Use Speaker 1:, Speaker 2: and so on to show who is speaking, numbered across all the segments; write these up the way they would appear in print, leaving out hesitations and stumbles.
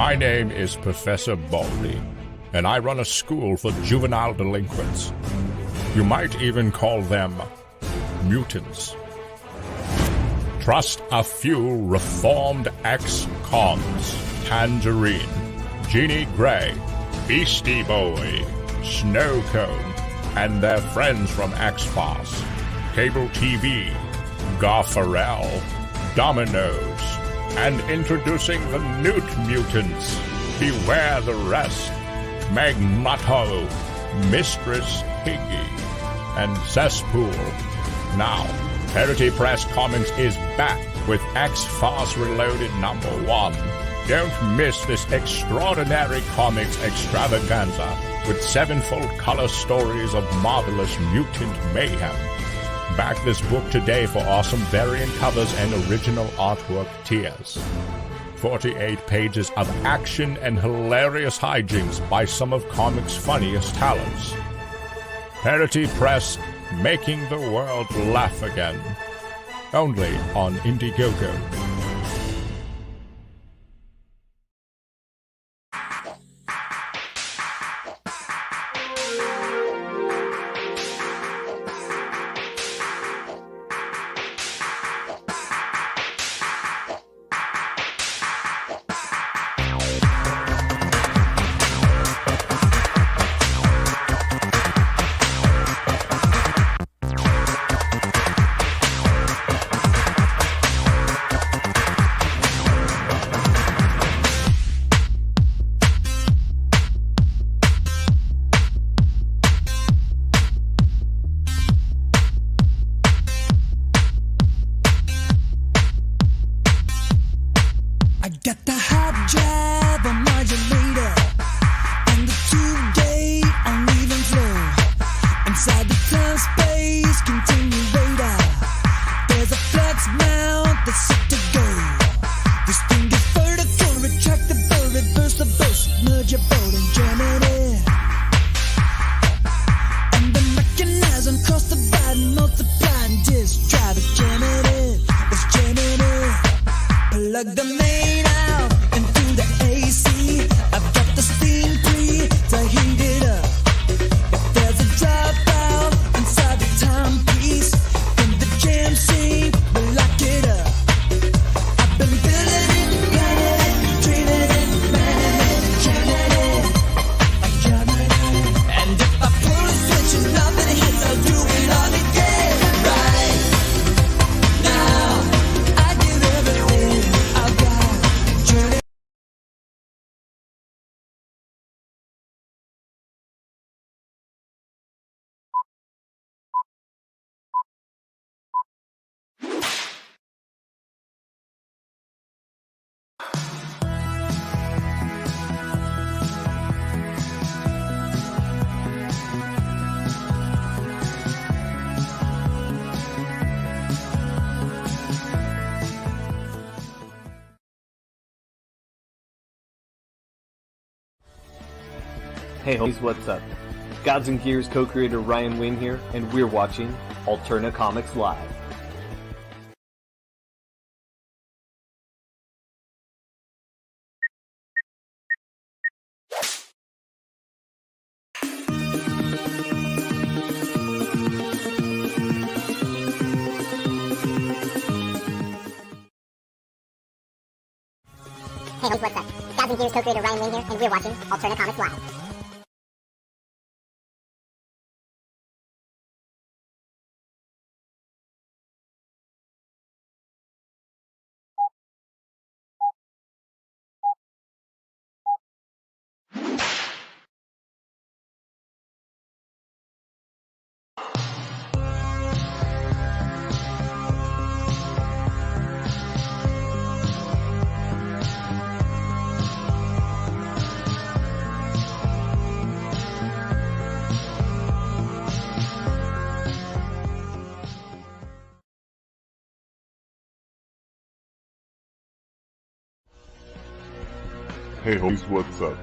Speaker 1: My name is Professor Baldy, and I run a school for juvenile delinquents. You might even call them mutants. Trust a few reformed ex-cons: Tangerine, Jeannie Grey, Beastie Boy, Snowcone, and their friends from X-FARCE, Cable TV, Garfarel, Dominoes, and introducing the Newt Mutants. Beware the rest: Magneto, Mistress Piggy, and Cesspool. Now, Parody Press Comics is back with X-FARCE Reloaded #1. Don't miss this extraordinary comics extravaganza with 7 full color stories of marvelous mutant mayhem. Back this book today for awesome variant covers and original artwork tiers. 48 pages of action and hilarious hijinks by some of comics' funniest talents. Parody Press, making the world laugh again. Only on Indiegogo.
Speaker 2: Got the hot drive on modulator and the 2-day uneven flow. Inside the time-space continuator, there's a flex mount that's set to go. This thing is vertical, retractable, reversible, submerge your boat and jam it in. And the mechanism cross the divide and multiply and disk drive it, jam it in. It's jamming in. Plug the main out into the AC. I've got the steam pre to heat it up. If there's a dropout inside the timepiece, in the jam scene, we'll lock it up. I've been building it, planning it, dreaming it, planning it, jamming it, I'm jamming it. And if I pull a switch and nothing hits, I'll do it all again. Right now, I give everything I've got. Turn it.
Speaker 3: Hey homies, what's up? Gods and Gears co-creator Ryan Wynn here, and we're watching Alterna Comics Live.
Speaker 4: Hey homies, what's up? Gods and Gears co-creator Ryan Wynn here, and we're watching Alterna Comics Live.
Speaker 5: Hey homies, what's up?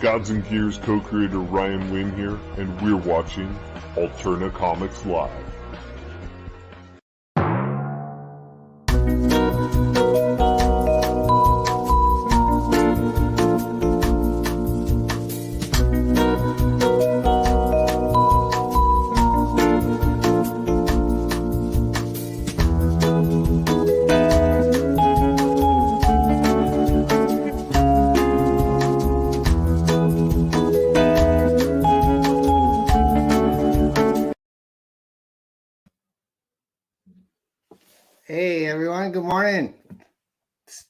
Speaker 5: Gods and Gears co-creator Ryan Wynn here, and we're watching Alterna Comics Live.
Speaker 6: Hey everyone, good morning. It's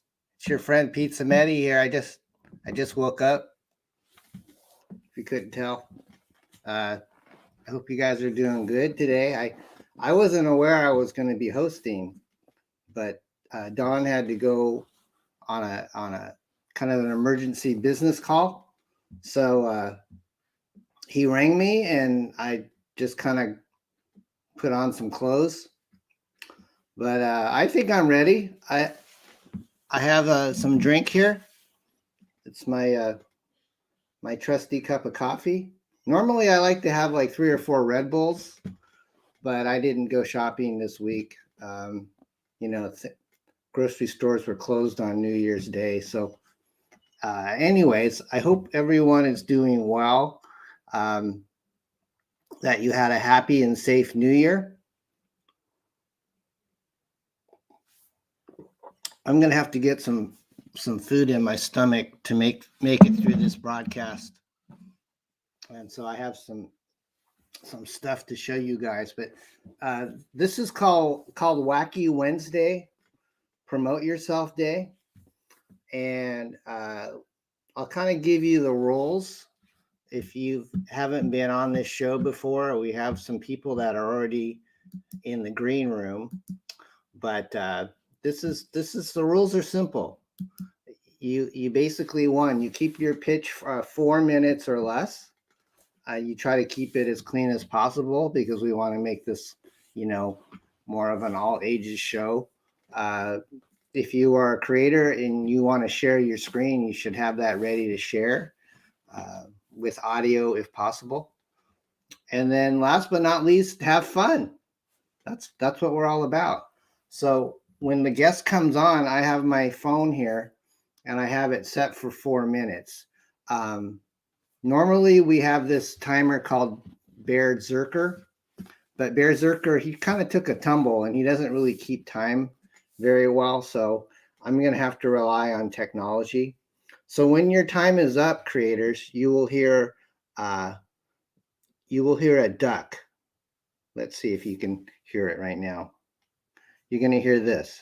Speaker 6: your friend Pizza Meti here. I just woke up. If you couldn't tell, I hope you guys are doing good today. I wasn't aware I was going to be hosting, but Don had to go on a kind of an emergency business call, so he rang me and I just kind of put on some clothes. But I think I'm ready. I have some drink here. It's my trusty cup of coffee. Normally, I like to have like 3 or 4 Red Bulls, but I didn't go shopping this week. You know, grocery stores were closed on New Year's Day. So, anyways, I hope everyone is doing well. That you had a happy and safe New Year. I'm gonna have to get some food in my stomach to make it through this broadcast, and so I have some stuff to show you guys. But this is called Wacky Wednesday, Promote Yourself Day, and I'll kind of give you the rules. If you haven't been on this show before, we have some people that are already in the green room, but this is the rules are simple. You basically you keep your pitch for 4 minutes or less. You try to keep it as clean as possible because we want to make this, more of an all ages show. If you are a creator and you want to share your screen, you should have that ready to share with audio if possible. And then last but not least, have fun. That's what we're all about. So when the guest comes on, I have my phone here and I have it set for 4 minutes. Normally we have this timer called BEARDZZERKER, but BEARDZZERKER, he kind of took a tumble and he doesn't really keep time very well. So I'm going to have to rely on technology. So when your time is up, creators, you will hear a duck. Let's see if you can hear it right now. You're going to hear this.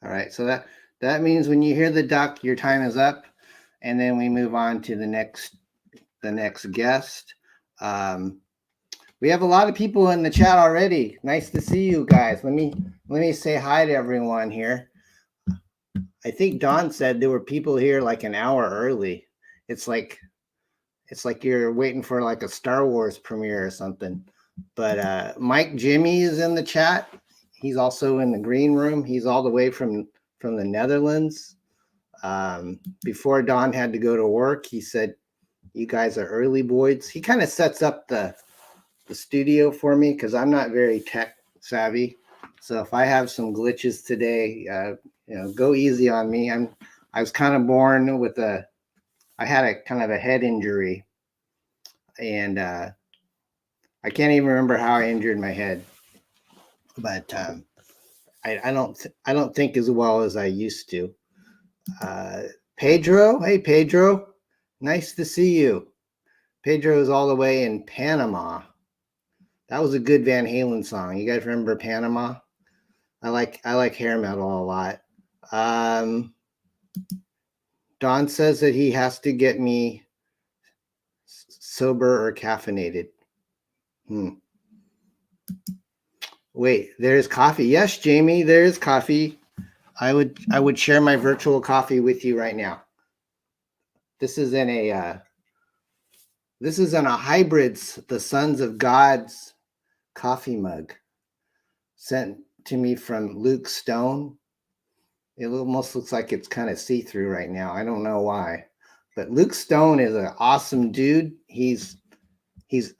Speaker 6: All right, so that means when you hear the duck, your time is up, and then we move on to the next guest. We have a lot of people in the chat already. Nice to see you guys. Let me say hi to everyone here. I think Don said there were people here like an hour early. It's like you're waiting for like a Star Wars premiere or something. But Mike Jimmy is in the chat. He's also in the green room. He's all the way from the Netherlands. Before Don had to go to work, he said, "You guys are early boys." He kind of sets up the studio for me because I'm not very tech savvy. So if I have some glitches today, go easy on me. I was kind of born with I had a kind of a head injury, and I can't even remember how I injured my head, but I don't think as well as I used to. Pedro, hey Pedro, nice to see you. Pedro is all the way in Panama. That was a good Van Halen song. You guys remember Panama? I like hair metal a lot. Don says that he has to get me sober or caffeinated. Wait, there's coffee. Yes, Jamie, there's coffee. I would share my virtual coffee with you right now. This is in a Hybrids, the Sons of God's coffee mug sent to me from Luke Stone. It almost looks like it's kind of see-through right now. I don't know why, but Luke Stone is an awesome dude.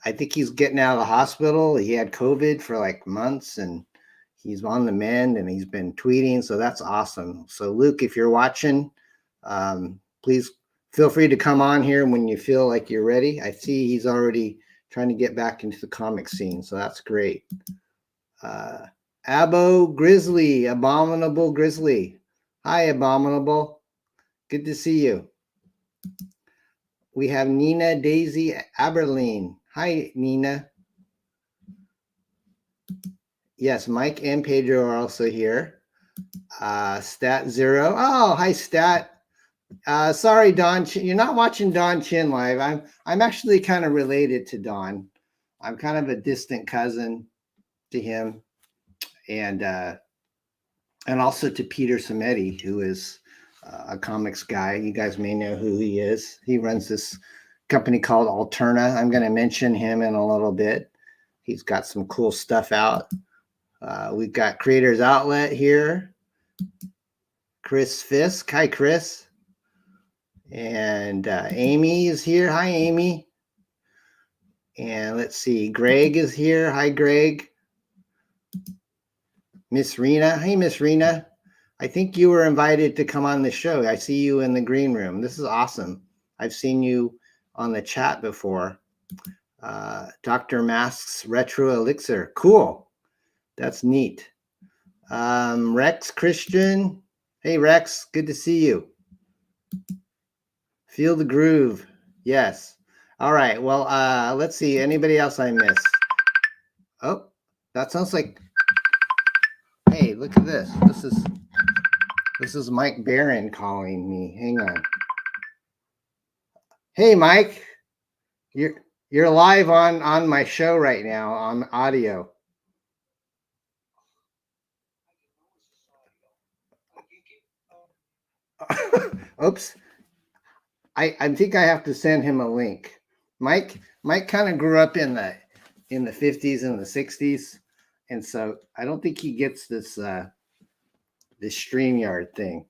Speaker 6: I think he's getting out of the hospital. He had COVID for like months and he's on the mend and he's been tweeting. So that's awesome. So Luke, if you're watching, please feel free to come on here when you feel like you're ready. I see he's already trying to get back into the comic scene. So that's great. Abo Grizzly, Abominable Grizzly. Hi, Abominable. Good to see you. We have Nina Daisy Aberline. Hi, Nina. Yes, Mike and Pedro are also here. Stat Zero. Oh, hi, Stat. Sorry, Don. You're not watching Don Chin live. I'm actually kind of related to Don. I'm kind of a distant cousin to him, and also to Peter Simeti, who is a comics guy. You guys may know who he is. He runs this company called Alterna. I'm going to mention him in a little bit. He's got some cool stuff out. We've got Creators Outlet here. Chris Fisk. Hi, Chris. And Amy is here. Hi, Amy. And let's see. Greg is here. Hi, Greg. Miss Rena. Hey, Miss Rena. I think you were invited to come on the show. I see you in the green room. This is awesome. I've seen you on the chat before. Dr. Mask's Retro Elixir. Cool. That's neat. Rex Christian. Hey, Rex. Good to see you. Feel the groove. Yes. All right. Well, let's see. Anybody else I missed? Oh, that sounds like... Hey, look at this. This is Mike Barron calling me. Hang on. Hey, Mike. You're live on my show right now on audio. Oops. I think I have to send him a link. Mike kind of grew up in the 50s and the 60s, and so I don't think he gets this this StreamYard thing.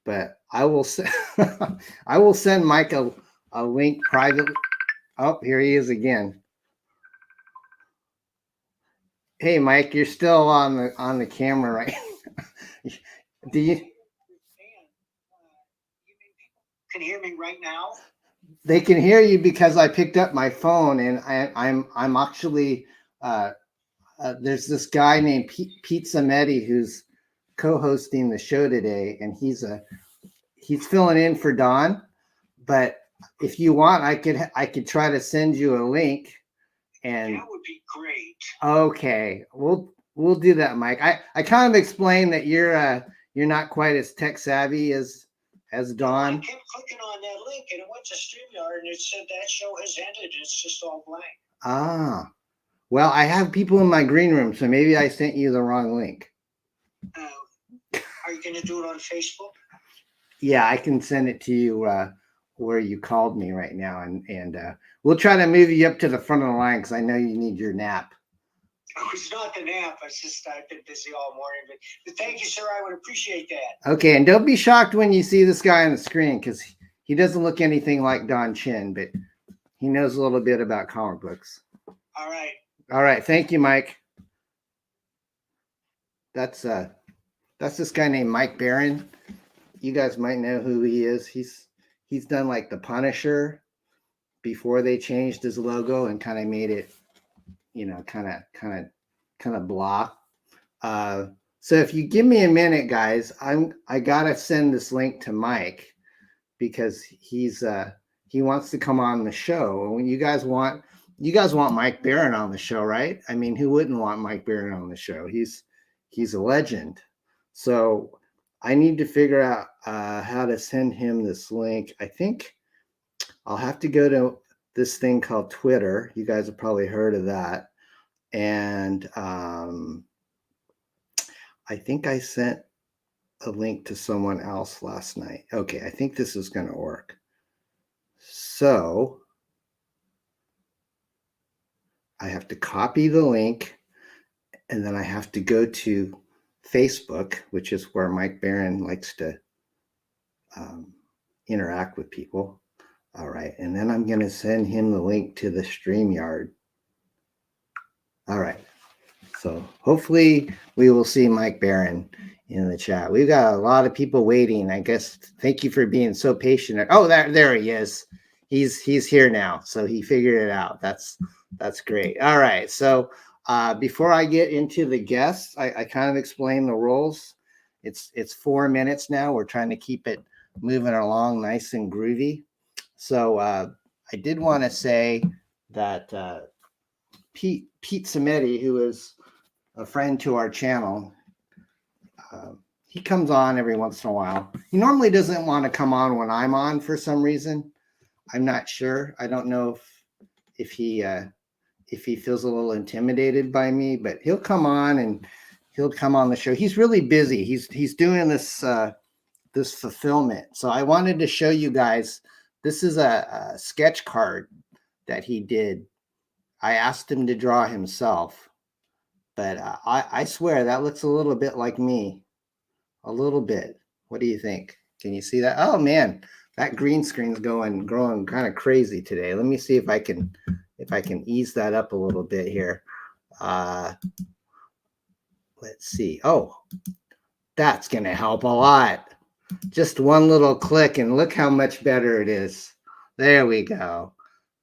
Speaker 6: But I will I will send Mike a link privately. Oh, here he is again. Hey, Mike, you're still on the camera, right? Do you?
Speaker 7: Can hear me right now?
Speaker 6: They can hear you because I picked up my phone, and I'm actually there's this guy named Pizza Meti who's co-hosting the show today, and he's filling in for Don. But if you want, I could try to send you a link. And
Speaker 7: that would be great.
Speaker 6: Okay, we'll do that, Mike. I kind of explained that you're not quite as tech savvy as Don.
Speaker 7: I kept clicking on that link and it went to StreamYard and it said that show has ended. It's just all blank.
Speaker 6: Ah, well, I have people in my green room, so maybe I sent you the wrong link.
Speaker 7: Are you going to do it on Facebook?
Speaker 6: Yeah, I can send it to you where you called me right now, and we'll try to move you up to the front of the line because I know you need your nap.
Speaker 7: Oh, it's not the nap. It's just I've been busy all morning. But thank you, sir. I would appreciate that.
Speaker 6: Okay, and don't be shocked when you see this guy on the screen because he doesn't look anything like Don Chin, but he knows a little bit about comic books.
Speaker 7: All right.
Speaker 6: All right. Thank you, Mike. That's this guy named Mike Barron. You guys might know who he is. He's done like the Punisher before they changed his logo and kind of made it, kind of blah. So if you give me a minute, guys, I gotta send this link to Mike because he wants to come on the show. When you guys want Mike Barron on the show, right? I mean, who wouldn't want Mike Barron on the show? He's a legend. So I need to figure out how to send him this link. I think I'll have to go to this thing called Twitter. You guys have probably heard of that. And I think I sent a link to someone else last night. Okay, I think this is going to work. So I have to copy the link, and then I have to go to Facebook, which is where Mike Barron likes to interact with people. All right, and then I'm going to send him the link to the StreamYard. All right, so hopefully we will see Mike Barron in the chat. We've got a lot of people waiting. I guess thank you for being so patient. Oh, there he is. He's here now, so he figured it out. That's great. All right, so before I get into the guests, I kind of explain the rules. It's 4 minutes now. We're trying to keep it moving along nice and groovy. So I did want to say that Pizza Meti, who is a friend to our channel. He comes on every once in a while. He normally doesn't want to come on when I'm on for some reason. I'm not sure. I don't know if he feels a little intimidated by me, but he'll come on and he'll come on the show. He's really busy. He's doing this this fulfillment. So I wanted to show you guys. This is a sketch card that he did. I asked him to draw himself, but I swear that looks a little bit like me. A little bit. What do you think? Can you see that? Oh man, that green screen's growing kind of crazy today. Let me see if I can ease that up a little bit here. Let's see. Oh, that's gonna help a lot. Just one little click and look how much better it is. There we go.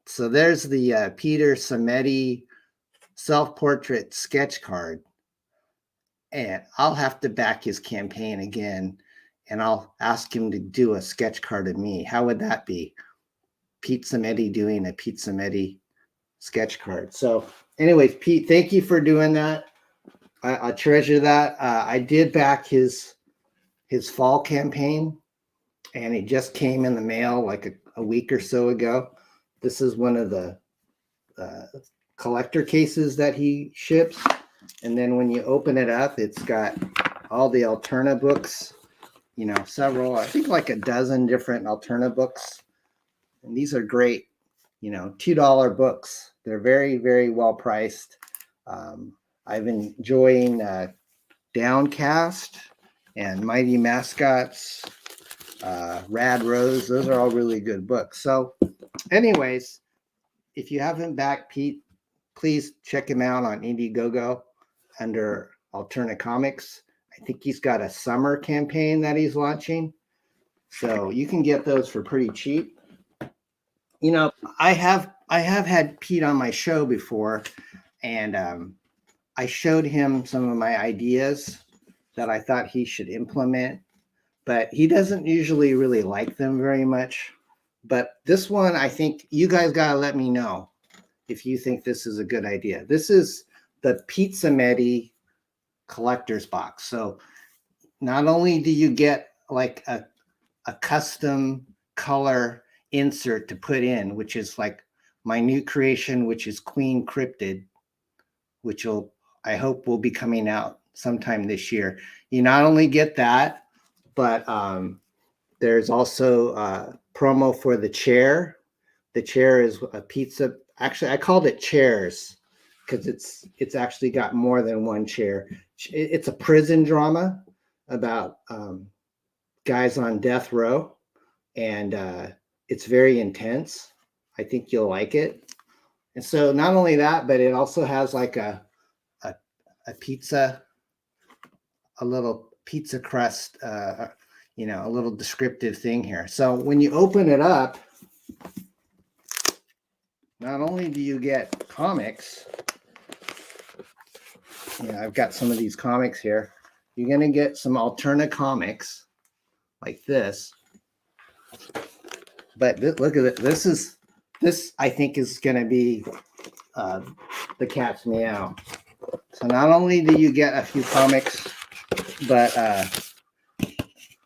Speaker 6: So there's the Peter Simeti self-portrait sketch card. And I'll have to back his campaign again, and I'll ask him to do a sketch card of me. How would that be? Pizza Meti doing a Pizza Meti sketch card. So anyways, Pete, thank you for doing that. I treasure that. I did back his fall campaign, and it just came in the mail like a week or so ago. This is one of the collector cases that he ships. And then when you open it up, it's got all the Alterna books, you know, several, I think like a dozen different Alterna books. And these are great, you know, $2 books. They're very, very well priced. I've been enjoying Downcast and Mighty Mascots, Rad Rose. Those are all really good books. So anyways, if you haven't backed Pete, please check him out on Indiegogo under Alterna Comics. I think he's got a summer campaign that he's launching. So you can get those for pretty cheap. You know, I have had Pete on my show before, and I showed him some of my ideas that I thought he should implement, but he doesn't usually really like them very much. But this one, I think you guys got to let me know if you think this is a good idea. This is the Pizza Meti collector's box. So not only do you get like a custom color insert to put in, which is like my new creation, which is Queen Cryptid, which I hope will be coming out sometime this year. You not only get that, but there's also a promo for the chair. The chair is a pizza. Actually, I called it chairs because it's actually got more than one chair. It's a prison drama about guys on death row, and it's very intense. I think you'll like it. And so not only that, but it also has like a pizza, a little pizza crust, you know, a little descriptive thing here. So when you open it up, not only do you get comics, yeah, I've got some of these comics here. You're going to get some Alterna comics like this. But look at it. This I think is going to be the cat's meow. So not only do you get a few comics, but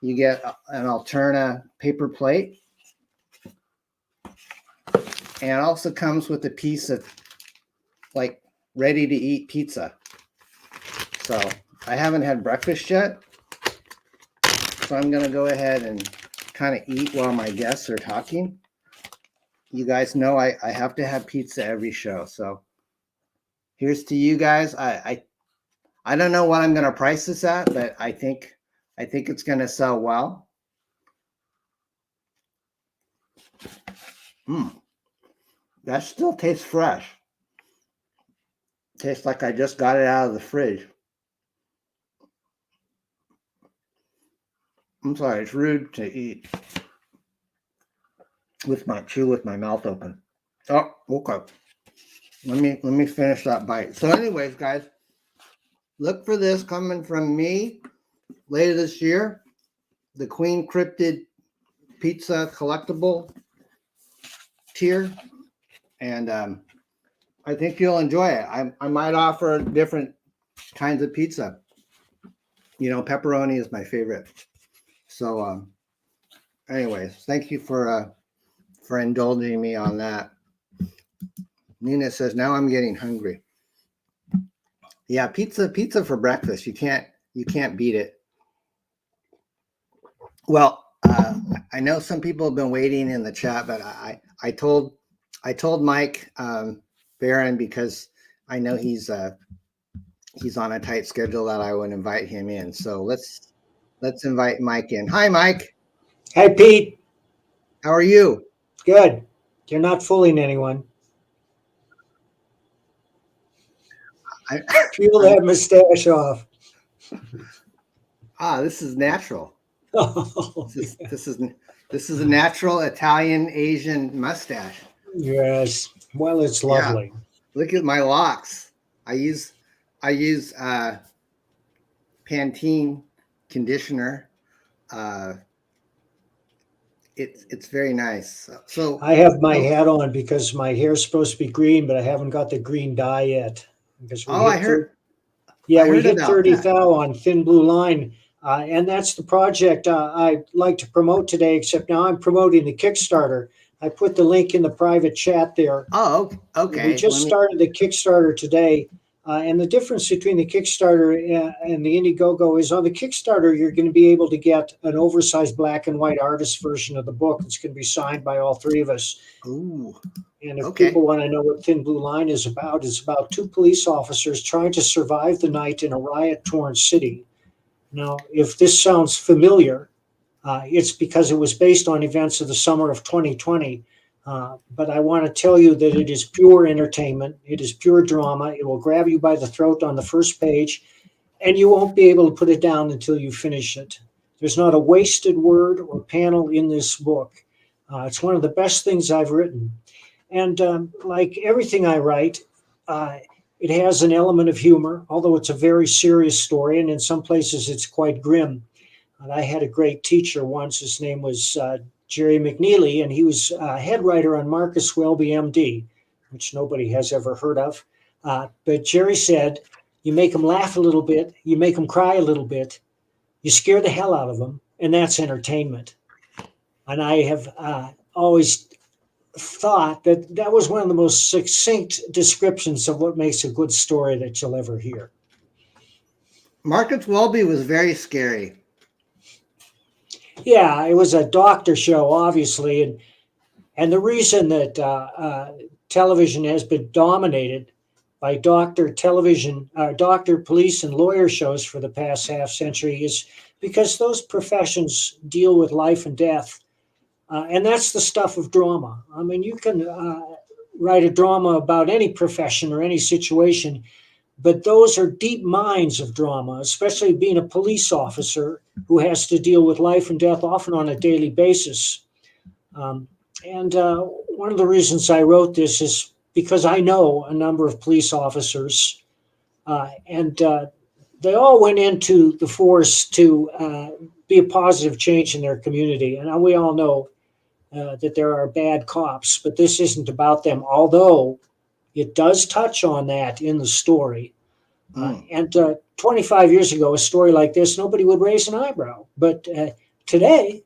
Speaker 6: you get an Alterna paper plate. And it also comes with a piece of like ready to eat pizza. So I haven't had breakfast yet. So I'm going to go ahead and kind of eat while my guests are talking. You guys know I have to have pizza every show. So here's to you guys. I don't know what I'm going to price this at, but I think it's going to sell well. That still tastes fresh. Tastes like I just got it out of the fridge. I'm sorry, it's rude to eat with my mouth open. Oh, okay. Let me finish that bite. So anyways, guys, look for this coming from me later this year. The Queen Cryptid Pizza collectible tier. And I think you'll enjoy it. I might offer different kinds of pizza. You know, pepperoni is my favorite. So, anyways, thank you for indulging me on that. Nina says, now I'm getting hungry. Yeah, pizza for breakfast. You can't beat it. Well, I know some people have been waiting in the chat, but I told Mike Barron, because I know he's on a tight schedule, that I would invite him in. So let's invite Mike in. Hi, Mike.
Speaker 8: Hi, Pete.
Speaker 6: How are you?
Speaker 8: Good. You're not fooling anyone. Peel that mustache off.
Speaker 6: This is natural.
Speaker 8: Oh,
Speaker 6: This is a natural Italian Asian mustache.
Speaker 8: yes. Well, it's lovely.
Speaker 6: Yeah. Look at my locks. I use Pantene conditioner. It's very nice. So
Speaker 8: I have my hat on because my hair's supposed to be green, but I haven't got the green dye yet. Because
Speaker 6: I heard.
Speaker 8: Yeah,
Speaker 6: I
Speaker 8: we
Speaker 6: heard
Speaker 8: hit
Speaker 6: about
Speaker 8: 30
Speaker 6: that.
Speaker 8: thou on Thin Blue Line. And that's the project I'd like to promote today, except now I'm promoting the Kickstarter. I put the link in the private chat there.
Speaker 6: Oh, okay.
Speaker 8: We just started the Kickstarter today. And the difference between the Kickstarter and the Indiegogo is on the Kickstarter, you're going to be able to get an oversized black and white artist version of the book. It's going to be signed by all three of us.
Speaker 6: Ooh.
Speaker 8: And if
Speaker 6: Okay.
Speaker 8: people want to know what Thin Blue Line is about, it's about two police officers trying to survive the night in a riot-torn city. Now, if this sounds familiar, it's because it was based on events of the summer of 2020. But I want to tell you that it is pure entertainment. It is pure drama. It will grab you by the throat on the first page, and you won't be able to put it down until you finish it. There's not a wasted word or panel in this book. It's one of the best things I've written. And like everything I write, it has an element of humor, although it's a very serious story, and in some places it's quite grim. And I had a great teacher once. His name was Jerry McNeely, and he was head writer on Marcus Welby, MD, which nobody has ever heard of. But Jerry said, you make them laugh a little bit, you make them cry a little bit, you scare the hell out of them, and that's entertainment. And I have always thought that was one of the most succinct descriptions of what makes a good story that you'll ever hear.
Speaker 6: Marcus Welby was very scary.
Speaker 8: Yeah, it was a doctor show, obviously, and the reason that television has been dominated by doctor police, and lawyer shows for the past half century is because those professions deal with life and death. And that's the stuff of drama. I mean, you can write a drama about any profession or any situation, but those are deep mines of drama, especially being a police officer who has to deal with life and death often on a daily basis. And one of the reasons I wrote this is because I know a number of police officers, and they all went into the force to be a positive change in their community. And we all know that there are bad cops, but this isn't about them, although it does touch on that in the story. And 25 years ago, a story like this, nobody would raise an eyebrow. But today,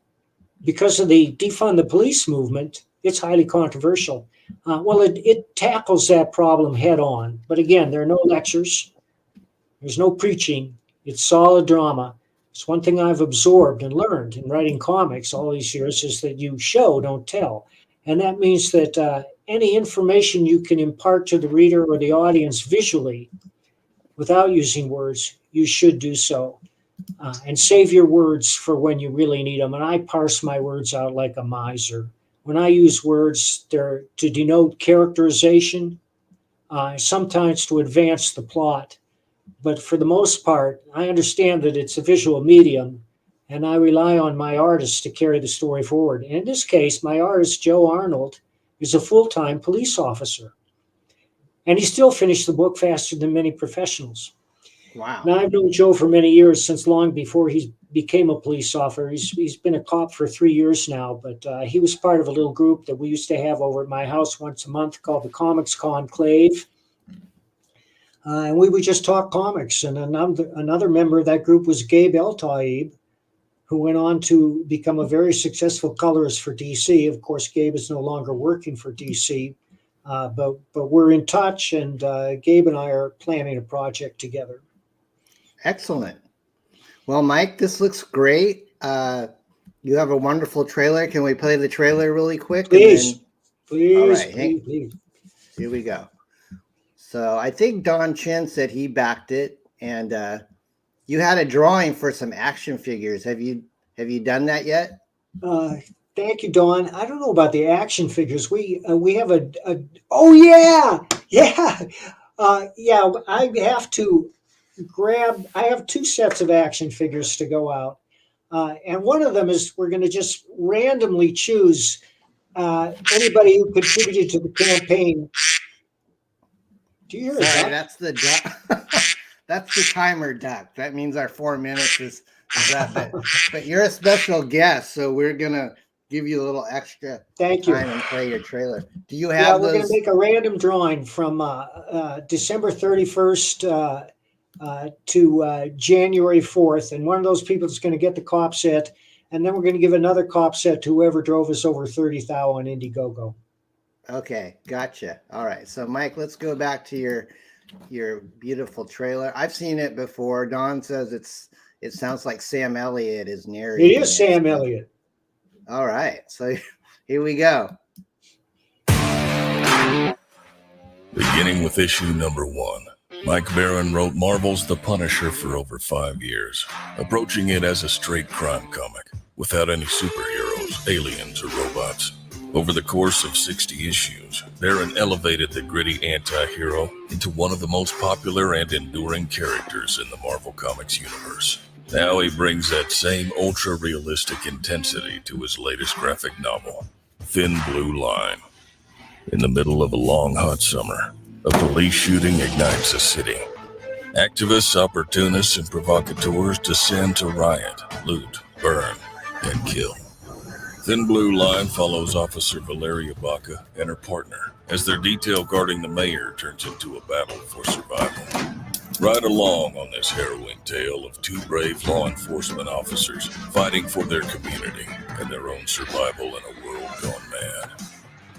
Speaker 8: because of the defund the police movement, it's highly controversial. Well, it tackles that problem head on. But again, there are no lectures. There's no preaching. It's solid drama. It's one thing I've absorbed and learned in writing comics all these years is that you show, don't tell. And that means that any information you can impart to the reader or the audience visually without using words, you should do so. And save your words for when you really need them. And I parse my words out like a miser. When I use words, they're to denote characterization, sometimes to advance the plot. But for the most part, I understand that it's a visual medium, and I rely on my artists to carry the story forward. And in this case, my artist, Joe Arnold, is a full-time police officer. And he still finished the book faster than many professionals.
Speaker 6: Wow.
Speaker 8: Now, I've known Joe for many years, since long before he became a police officer. He's been a cop for 3 years now, but he was part of a little group that we used to have over at my house once a month called the Comics Conclave. And we would just talk comics. And another member of that group was Gabe El-Taib, who went on to become a very successful colorist for DC. Of course, Gabe is no longer working for DC, but we're in touch, and Gabe and I are planning a project together.
Speaker 6: Excellent. Well, Mike, this looks great. You have a wonderful trailer. Can we play the trailer really quick?
Speaker 8: Please.
Speaker 6: All right,
Speaker 8: Please.
Speaker 6: Here we go. So I think Don Chen said he backed it, and you had a drawing for some action figures. Have you done that yet?
Speaker 8: Thank you, Don. I don't know about the action figures. We have a oh yeah. I have to grab. I have 2 sets of action figures to go out, and one of them is we're going to just randomly choose anybody who contributed to the campaign. Do you hear
Speaker 6: Sorry,
Speaker 8: that?
Speaker 6: that's the duck. That's the timer duck. That means our 4 minutes is up. But you're a special guest, so we're gonna give you a little extra
Speaker 8: Thank you.
Speaker 6: time and play your trailer. Do you have
Speaker 8: we're
Speaker 6: those?
Speaker 8: going to make a random drawing from December 31st to January 4th, and one of those people is going to get the cop set, and then we're going to give another cop set to whoever drove us over 30,000 on Indiegogo.
Speaker 6: Okay, gotcha. All right, so Mike, let's go back to your beautiful trailer. I've seen it before. Don says it sounds like Sam Elliott is narrating.
Speaker 8: It is Sam Elliott.
Speaker 6: All right, so here we go.
Speaker 9: Beginning with issue number 1. Mike Baron wrote Marvel's The Punisher for over 5 years, approaching it as a straight crime comic, without any superheroes, aliens, or robots. Over the course of 60 issues, Baron elevated the gritty anti-hero into one of the most popular and enduring characters in the Marvel Comics universe. Now he brings that same ultra-realistic intensity to his latest graphic novel, Thin Blue Line. In the middle of a long, hot summer, a police shooting ignites a city. Activists, opportunists, and provocateurs descend to riot, loot, burn, and kill. Thin Blue Line follows Officer Valeria Baca and her partner as their detail guarding the mayor turns into a battle for survival. Ride along on this harrowing tale of 2 brave law enforcement officers fighting for their community and their own survival in a world gone mad.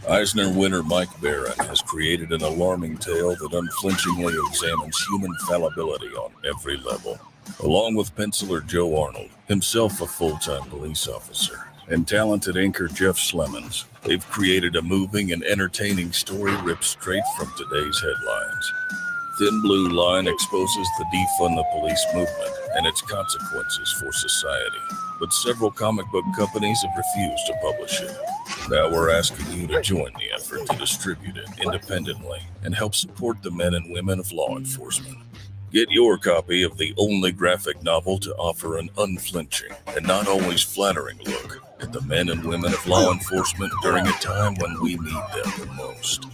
Speaker 9: Eisner winner Mike Baron has created an alarming tale that unflinchingly examines human fallibility on every level. Along with penciler Joe Arnold, himself a full-time police officer, and talented anchor Jeff Slemons, they've created a moving and entertaining story ripped straight from today's headlines. Thin Blue Line exposes the defund the police movement and its consequences for society, but several comic book companies have refused to publish it. Now we're asking you to join the effort to distribute it independently and help support the men and women of law enforcement. Get your copy of the only graphic novel to offer an unflinching and not always flattering look at the men and women of law enforcement during a time when we need them the most.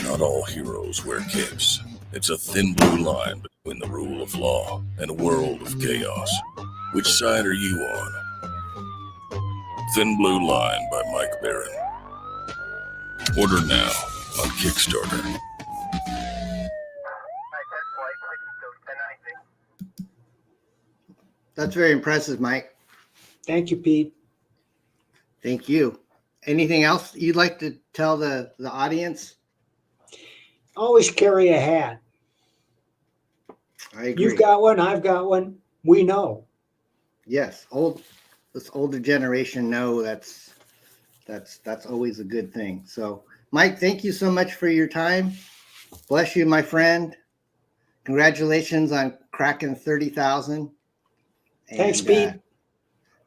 Speaker 9: Not all heroes wear capes. It's a thin blue line between the rule of law and a world of chaos. Which side are you on? Thin Blue Line by Mike Baron. Order now on Kickstarter.
Speaker 6: That's very impressive, Mike.
Speaker 8: Thank you, Pete.
Speaker 6: Thank you. Anything else you'd like to tell the audience?
Speaker 8: Always carry a hat.
Speaker 6: I agree.
Speaker 8: You've got one. I've got one. We know.
Speaker 6: Yes, this older generation know that's always a good thing. So, Mike, thank you so much for your time. Bless you, my friend. Congratulations on cracking 30,000.
Speaker 8: Thanks, Pete.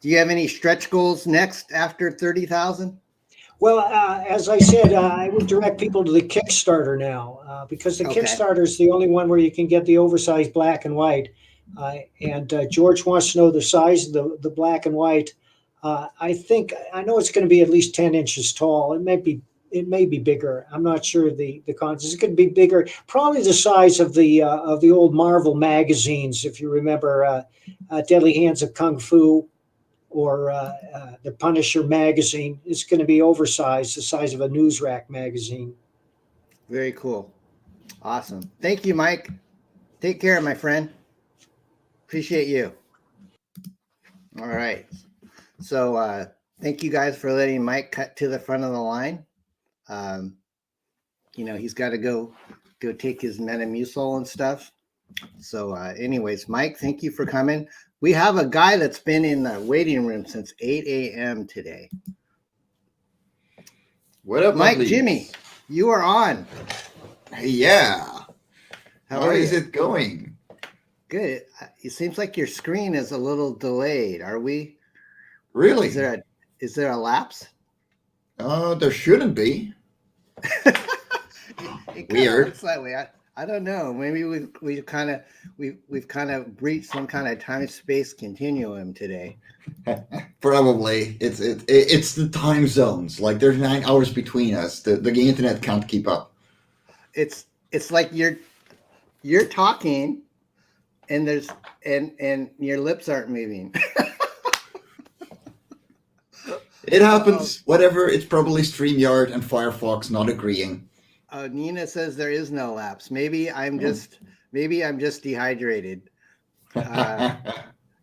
Speaker 6: Do you have any stretch goals next after 30,000?
Speaker 8: Well, as I said, I would direct people to the Kickstarter now because the Kickstarter is the only one where you can get the oversized black and white. And George wants to know the size of the black and white. I know it's going to be at least 10 inches tall. It may be bigger. I'm not sure the contents. It could be bigger, probably the size of the old Marvel magazines, if you remember Deadly Hands of Kung Fu or the Punisher magazine. It's going to be oversized, the size of a news rack magazine.
Speaker 6: Very cool. Awesome. Thank you, Mike. Take care, my friend. Appreciate you. All right. So thank you guys for letting Mike cut to the front of the line. He's got to go take his Metamucil and stuff. So anyways, Mike, thank you for coming. We have a guy that's been in the waiting room since 8 a.m. today.
Speaker 10: What up,
Speaker 6: Mike?
Speaker 10: lovelies?
Speaker 6: Jimmy, you are on.
Speaker 10: Yeah.
Speaker 6: How
Speaker 10: is
Speaker 6: you?
Speaker 10: it going?
Speaker 6: Good. It seems like your screen is a little delayed. Are we?
Speaker 10: Really?
Speaker 6: Is there a lapse?
Speaker 10: There shouldn't be.
Speaker 6: It
Speaker 10: Weird.
Speaker 6: Looks that way. I don't know. Maybe we've kind of breached some kind of time-space continuum today.
Speaker 10: Probably. It's the time zones. Like there's 9 hours between us. The internet can't keep up.
Speaker 6: It's like you're talking, and there's and your lips aren't moving.
Speaker 10: It happens. Whatever. It's probably StreamYard and Firefox not agreeing.
Speaker 6: Nina says there is no lapse. Maybe I'm just dehydrated.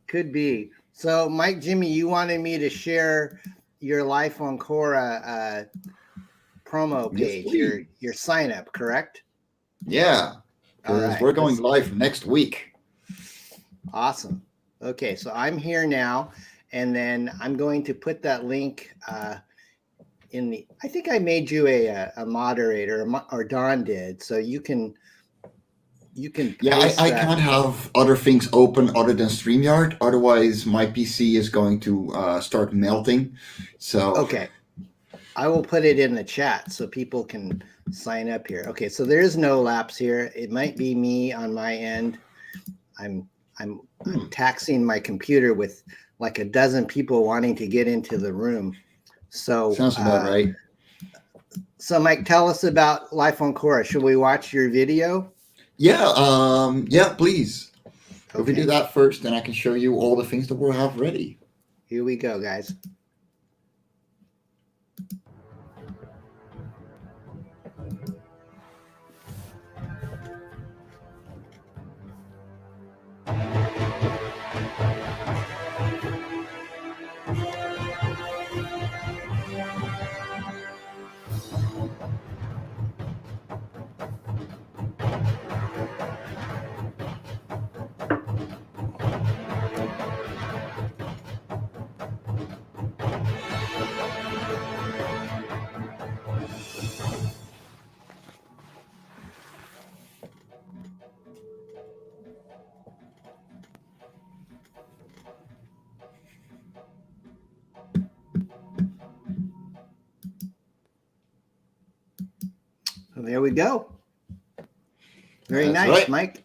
Speaker 6: Could be. So, Mike, Jimmy, you wanted me to share your Life on Quora promo page,
Speaker 10: Yes,
Speaker 6: your sign up, correct?
Speaker 10: Yeah. Because
Speaker 6: All right.
Speaker 10: we're going live next week.
Speaker 6: Awesome. Okay, so I'm here now, and then I'm going to put that link I think I made you a moderator, or Don did, so you can.
Speaker 10: Yeah, I can't have other things open other than StreamYard. Otherwise, my PC is going to start melting. So
Speaker 6: okay, I will put it in the chat so people can sign up here. Okay, so there is no lapse here. It might be me on my end. I'm taxing my computer with like a dozen people wanting to get into the room. So
Speaker 10: sounds about right.
Speaker 6: So Mike, tell us about Life on Quora. Should we watch your video?
Speaker 10: Yeah, please.
Speaker 6: Okay.
Speaker 10: If we do that first, then I can show you all the things that we'll have ready.
Speaker 6: Here we go, guys. So there we go. Very
Speaker 10: That's
Speaker 6: nice,
Speaker 10: right.
Speaker 6: Mike.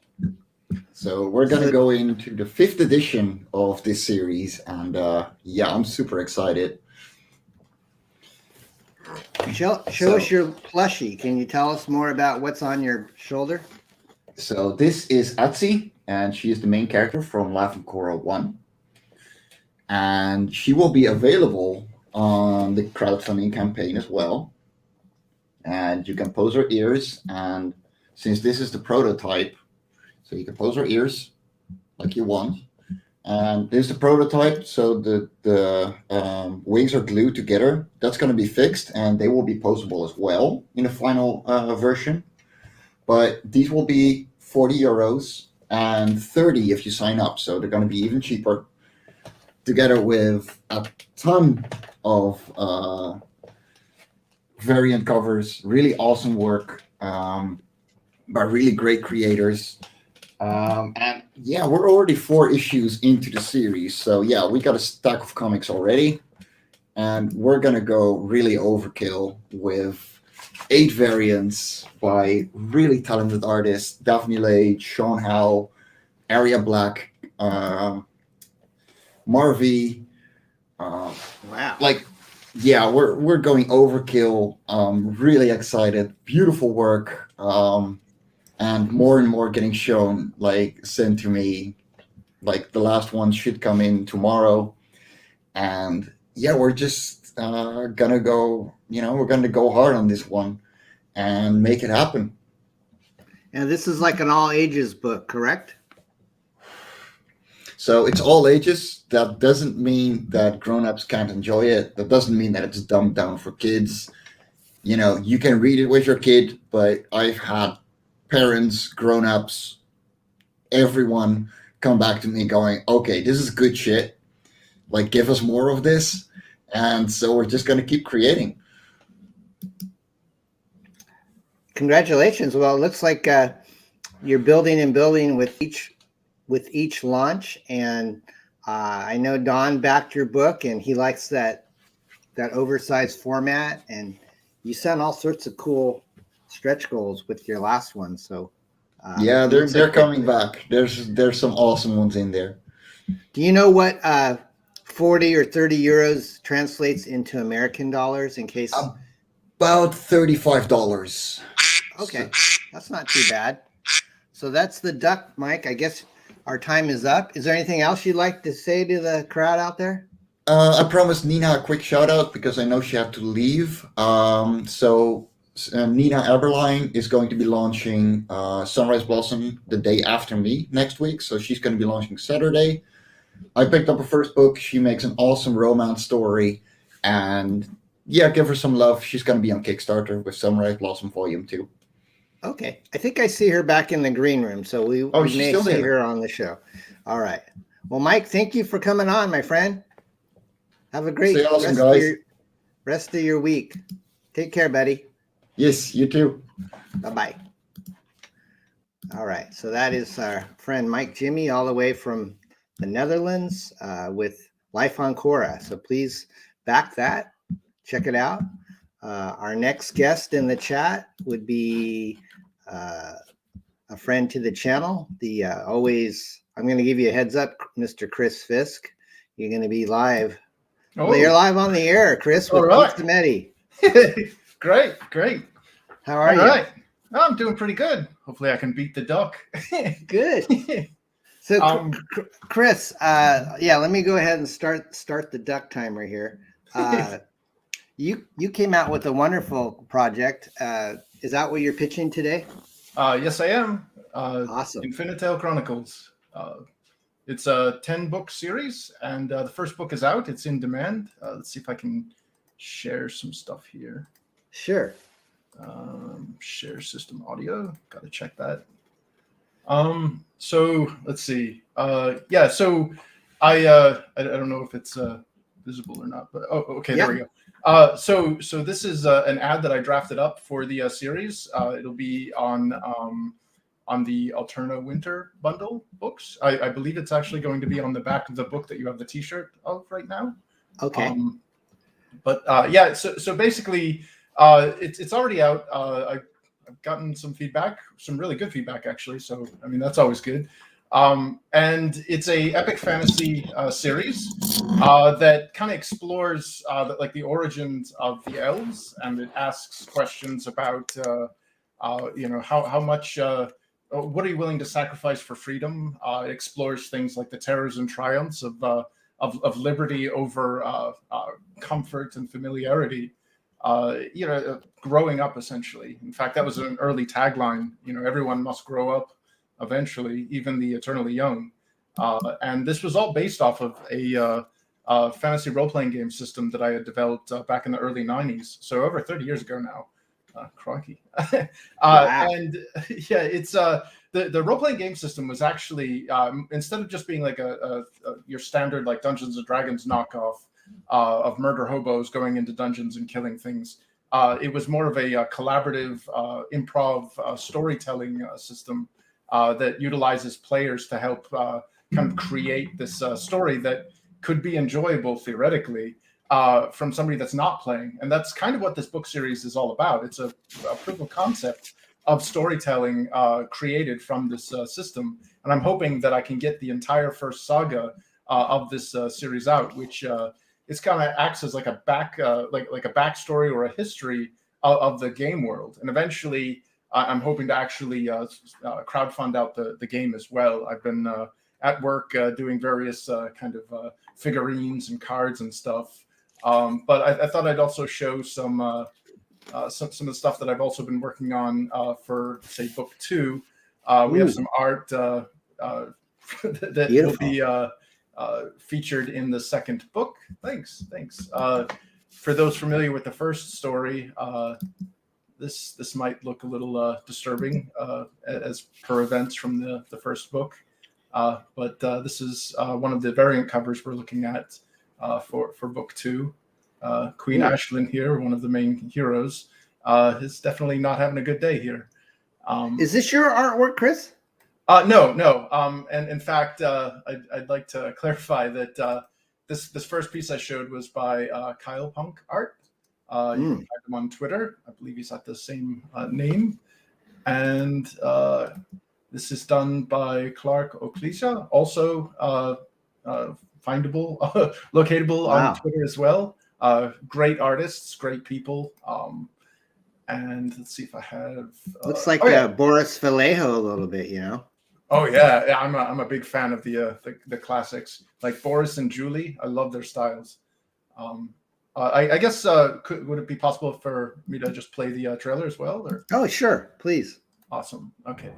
Speaker 10: So we're going to go into the 5th edition of this series. And yeah, I'm super excited.
Speaker 6: Show us your plushie. Can you tell us more about what's on your shoulder?
Speaker 10: So this is Atsi, and she is the main character from Life on Quora 1. And she will be available on the crowdfunding campaign as well. And you can pose her ears, and since this is the prototype, so you can pose her ears like you want. And this is the prototype, so the wings are glued together. That's going to be fixed, and they will be posable as well in the final version. But these will be 40 euros and 30 if you sign up, so they're going to be even cheaper, together with a ton of variant covers, really awesome work by really great creators. And yeah, we're already 4 issues into the series. So yeah, we got a stack of comics already. And we're going to go really overkill with 8 variants by really talented artists. Daphne Lade, Sean Howe, Aria Black, Marvy.
Speaker 6: Wow.
Speaker 10: Like, yeah, we're going overkill. Really excited. Beautiful work. And more getting shown, like sent to me. Like the last one should come in tomorrow. And yeah, we're just gonna go, we're gonna go hard on this one and make it happen.
Speaker 6: And this is like an all ages book, correct?
Speaker 10: So it's all ages. That doesn't mean that grown-ups can't enjoy it. That doesn't mean that it's dumbed down for kids. You know, you can read it with your kid, but I've had parents, grown-ups, everyone come back to me going, okay, this is good shit. Like, give us more of this. And so we're just going to keep creating.
Speaker 6: Congratulations. Well, it looks like you're building and building with each launch. And I know Don backed your book, and he likes that oversized format. And you sent all sorts of cool stretch goals with your last one. So
Speaker 10: yeah, they're coming back. There's some awesome ones in there.
Speaker 6: Do you know what 40 or 30 euros translates into American dollars in case?
Speaker 10: About $35.
Speaker 6: Okay, that's not too bad. So that's the duck, Mike. I guess our time is up. Is there anything else you'd like to say to the crowd out there?
Speaker 10: I promised Nina a quick shout out because I know she had to leave. So Nina Eberlein is going to be launching Sunrise Blossom the day after me next week. So she's going to be launching Saturday. I picked up her first book. She makes an awesome romance story. And yeah, give her some love. She's going to be on Kickstarter with Sunrise Blossom Volume 2.
Speaker 6: Okay. I think I see her back in the green room. So we may see her on the show. All right. Well, Mike, thank you for coming on, my friend. Have a great rest of your week. Take care, buddy.
Speaker 10: Yes, you too.
Speaker 6: Bye-bye. All right. So that is our friend Mike Jimmy all the way from the Netherlands with Life on Quora. So please back that. Check it out. Our next guest in the chat would be a friend to the channel. I'm going to give you a heads up, Mr. Chris Fisk. You're going to be live. Oh. Well, you're live on the air, Chris, with Pizza Meti.
Speaker 11: Great.
Speaker 6: How are you?
Speaker 11: All right. I'm doing pretty good. Hopefully I can beat the duck.
Speaker 6: Good. So, Chris, let me go ahead and start the duck timer here. You came out with a wonderful project. Is that what you're pitching today?
Speaker 11: Yes, I am.
Speaker 6: Awesome.
Speaker 11: Infinitale Chronicles. It's a 10-book series, and the first book is out. It's in demand. Let's see if I can share some stuff here.
Speaker 6: Sure.
Speaker 11: Share system audio. Got to check that. So let's see. So I don't know if it's visible or not, but okay, there we go. So this is an ad that I drafted up for the series. It'll be on the Alterna Winter Bundle books. I believe it's actually going to be on the back of the book that you have the T-shirt of right now.
Speaker 6: Okay.
Speaker 11: So basically, it's already out. I've gotten some feedback, some really good feedback actually. So I mean that's always good. And it's a epic fantasy series that kind of explores the origins of the elves, and it asks questions about how much. What are you willing to sacrifice for freedom? It explores things like the terrors and triumphs of liberty over comfort and familiarity. Growing up essentially. In fact, that was an early tagline. Everyone must grow up eventually, even the eternally young. And this was all based off of a fantasy role-playing game system that I had developed back in the early 90s. So over 30 years ago now. Crikey.
Speaker 6: Wow.
Speaker 11: And yeah, it's the role-playing game system was actually instead of just being like your standard like Dungeons and Dragons knockoff of murder hobos going into dungeons and killing things, it was more of a collaborative improv storytelling system that utilizes players to help kind of create this story that could be enjoyable theoretically from somebody that's not playing. And that's kind of what this book series is all about. It's a proof of concept of storytelling created from this system. And I'm hoping that I can get the entire first saga of this series out, which it's kind of acts as like a backstory or a history of the game world. And eventually I'm hoping to actually crowdfund out the game as well. I've been at work doing various kind of figurines and cards and stuff. But I thought I'd also show some some of the stuff that I've also been working on for, say, book 2. We have some art that will be featured in the second book. Thanks. For those familiar with the first story, this might look a little disturbing as per events from the first book. But this is one of the variant covers we're looking at for book 2. Queen Ashlyn here, one of the main heroes, is definitely not having a good day here.
Speaker 6: Is this your artwork, Chris?
Speaker 11: No. And in fact, I'd like to clarify that this first piece I showed was by Kyle Punk Art. You can find him on Twitter. I believe he's at the same name. And this is done by Clark Oclesia, also findable, locatable on Twitter as well. Great artists, great people. And let's see if I have.
Speaker 6: Looks like Boris Vallejo a little bit, you know.
Speaker 11: Oh yeah, I'm a big fan of the classics, like Boris and Julie. I love their styles. I guess would it be possible for me to just play the trailer as well? Or?
Speaker 6: Oh sure, please.
Speaker 11: Awesome. Okay.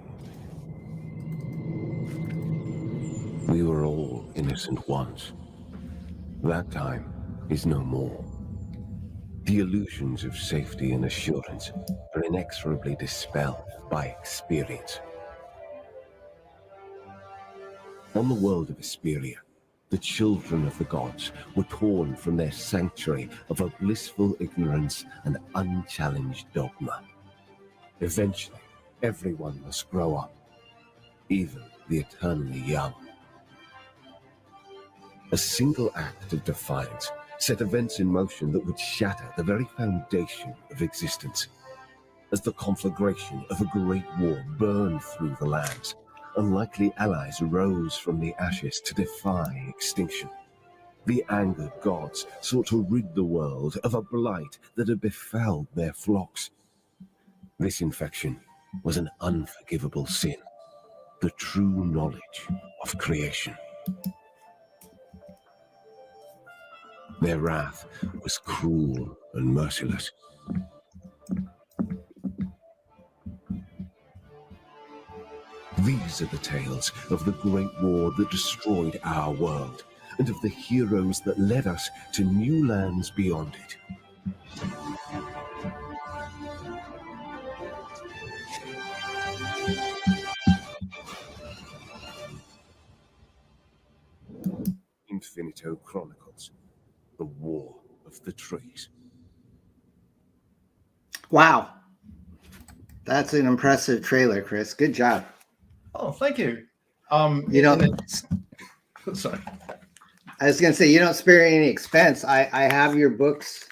Speaker 12: We were all innocent once. That time is no more. The illusions of safety and assurance are inexorably dispelled by experience. On the world of Hesperia, the children of the gods were torn from their sanctuary of a blissful ignorance and unchallenged dogma. Eventually, everyone must grow up, even the eternally young. A single act of defiance set events in motion that would shatter the very foundation of existence. As the conflagration of a great war burned through the lands, unlikely allies rose from the ashes to defy extinction. The angered gods sought to rid the world of a blight that had befouled their flocks. This infection was an unforgivable sin, the true knowledge of creation. Their wrath was cruel and merciless. These are the tales of the great war that destroyed our world, and of the heroes that led us to new lands beyond it. Infinito Chronicles, the War of the Trees.
Speaker 6: Wow. That's an impressive trailer, Chris. Good job.
Speaker 11: Oh, thank you. Sorry.
Speaker 6: I was going to say, you don't spare any expense. I have your books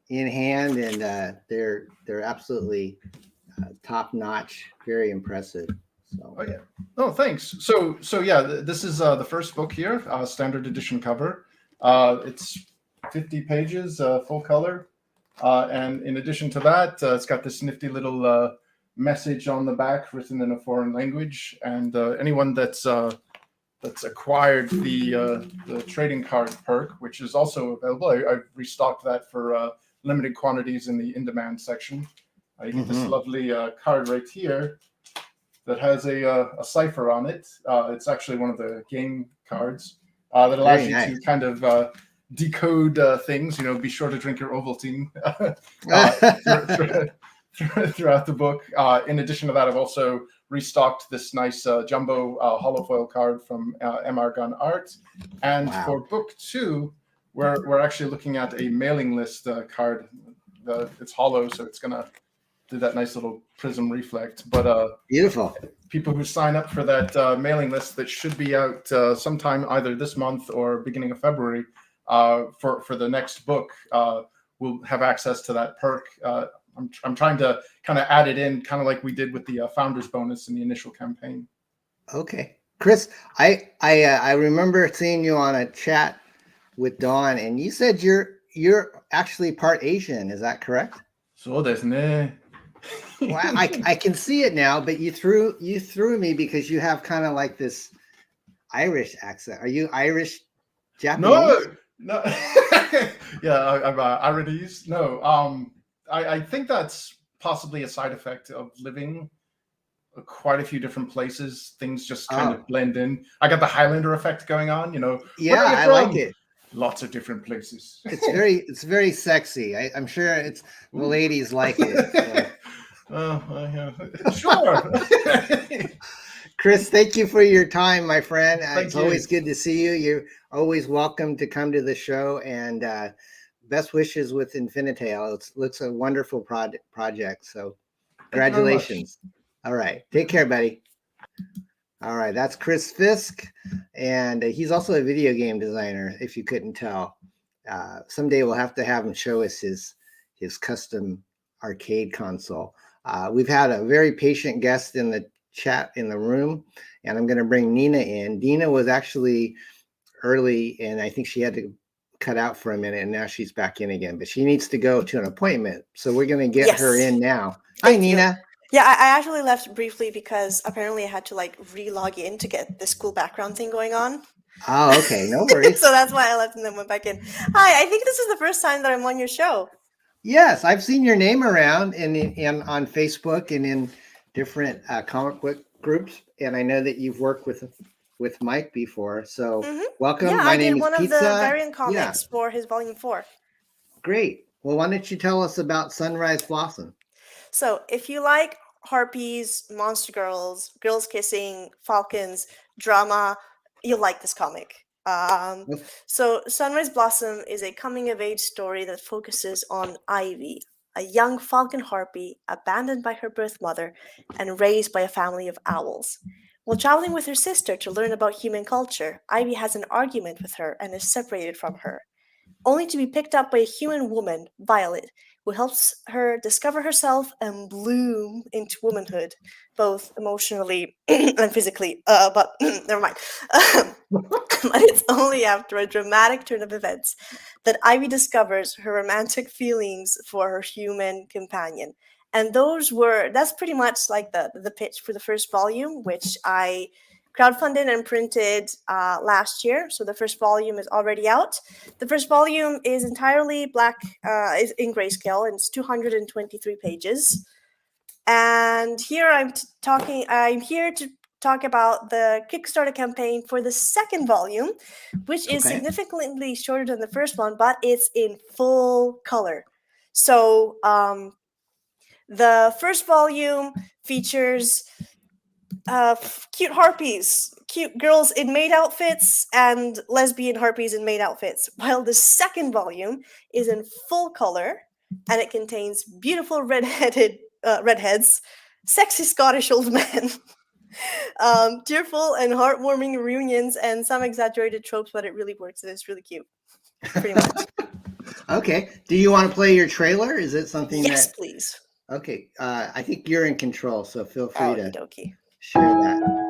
Speaker 6: in hand, and they're absolutely top notch, very impressive. So.
Speaker 11: Oh yeah. Oh, thanks. So yeah, this is the first book here, standard edition cover. It's 50 pages, full color, and in addition to that, it's got this nifty little message on the back written in a foreign language. And anyone that's acquired the trading card perk, which is also available, I've restocked that for limited quantities in the in-demand section. You get this lovely card right here that has a cipher on it. It's actually one of the game cards that allows you to kind of decode things. You know, be sure to drink your Ovaltine throughout the book. In addition to that, I've also restocked this nice jumbo holofoil card from MR Gun Art. And for book 2, we're actually looking at a mailing list card. It's hollow, so it's gonna do that nice little prism reflect. But
Speaker 6: beautiful.
Speaker 11: People who sign up for that mailing list that should be out sometime either this month or beginning of February for the next book will have access to that perk. I'm trying to kind of add it in, kind of like we did with the founders bonus in the initial campaign.
Speaker 6: Okay, Chris, I remember seeing you on a chat with Dawn, and you said you're actually part Asian. Is that correct?
Speaker 11: So desu ne.
Speaker 6: Well, I can see it now, but you threw me because you have kind of like this Irish accent. Are you Irish Japanese?
Speaker 11: No. Yeah, I'm Iridese. No, I think that's possibly a side effect of living quite a few different places. Things just kind of blend in. I got the Highlander effect going on, you know.
Speaker 6: Yeah, I like it.
Speaker 11: Lots of different places.
Speaker 6: It's very sexy. I'm sure it's the ladies like it. So.
Speaker 11: Sure.
Speaker 6: Chris, thank you for your time, my friend. It's
Speaker 11: you.
Speaker 6: always good to see you. You're always welcome to come to the show, and best wishes with Infinitail. It looks a wonderful project. So congratulations. All right. Take care, buddy. All right. That's Chris Fisk, and he's also a video game designer, if you couldn't tell. Someday we'll have to have him show us his custom arcade console. We've had a very patient guest in the chat in the room, and I'm going to bring Nina in. Dina was actually early, and I think she had to cut out for a minute, and now she's back in again, but she needs to go to an appointment, so we're going to get her in now. Hi, Nina.
Speaker 13: Yeah, I actually left briefly because apparently I had to like re-log in to get this cool background thing going on.
Speaker 6: Oh, okay, no worries.
Speaker 13: So that's why I left and then went back in. Hi, I think this is the first time that I'm on your show.
Speaker 6: Yes, I've seen your name around in on Facebook and in different comic book groups, and I know that you've worked with Mike before. So welcome.
Speaker 13: Yeah,
Speaker 6: My
Speaker 13: I
Speaker 6: name
Speaker 13: did
Speaker 6: is
Speaker 13: one
Speaker 6: Pizza.
Speaker 13: of the variant comics for his volume 4.
Speaker 6: Great. Well, why don't you tell us about Sunrise Blossom?
Speaker 13: So if you like harpies, monster girls, girls kissing, falcons, drama, you'll like this comic. So Sunrise Blossom is a coming-of-age story that focuses on Ivy, a young falcon harpy abandoned by her birth mother and raised by a family of owls. While traveling with her sister to learn about human culture, Ivy has an argument with her and is separated from her, only to be picked up by a human woman, Violet, who helps her discover herself and bloom into womanhood, both emotionally and physically. But never mind. But it's only after a dramatic turn of events that Ivy discovers her romantic feelings for her human companion. And that's pretty much like the pitch for the first volume, which I crowdfunded and printed last year. So the first volume is already out. The first volume is entirely black, is in grayscale, and it's 223 pages. And here I'm here to talk about the Kickstarter campaign for the second volume, which is significantly shorter than the first one, but it's in full color. So the first volume features cute harpies, cute girls in maid outfits, and lesbian harpies in maid outfits, while the second volume is in full color, and it contains beautiful redheads, sexy Scottish old men, tearful and heartwarming reunions, and some exaggerated tropes, but it really works, and it's really cute. Pretty much.
Speaker 6: Okay. Do you want to play your trailer? Is it something
Speaker 13: Yes, please.
Speaker 6: Okay. I think you're in control, so feel free to
Speaker 13: Okey-dokey.
Speaker 6: share that.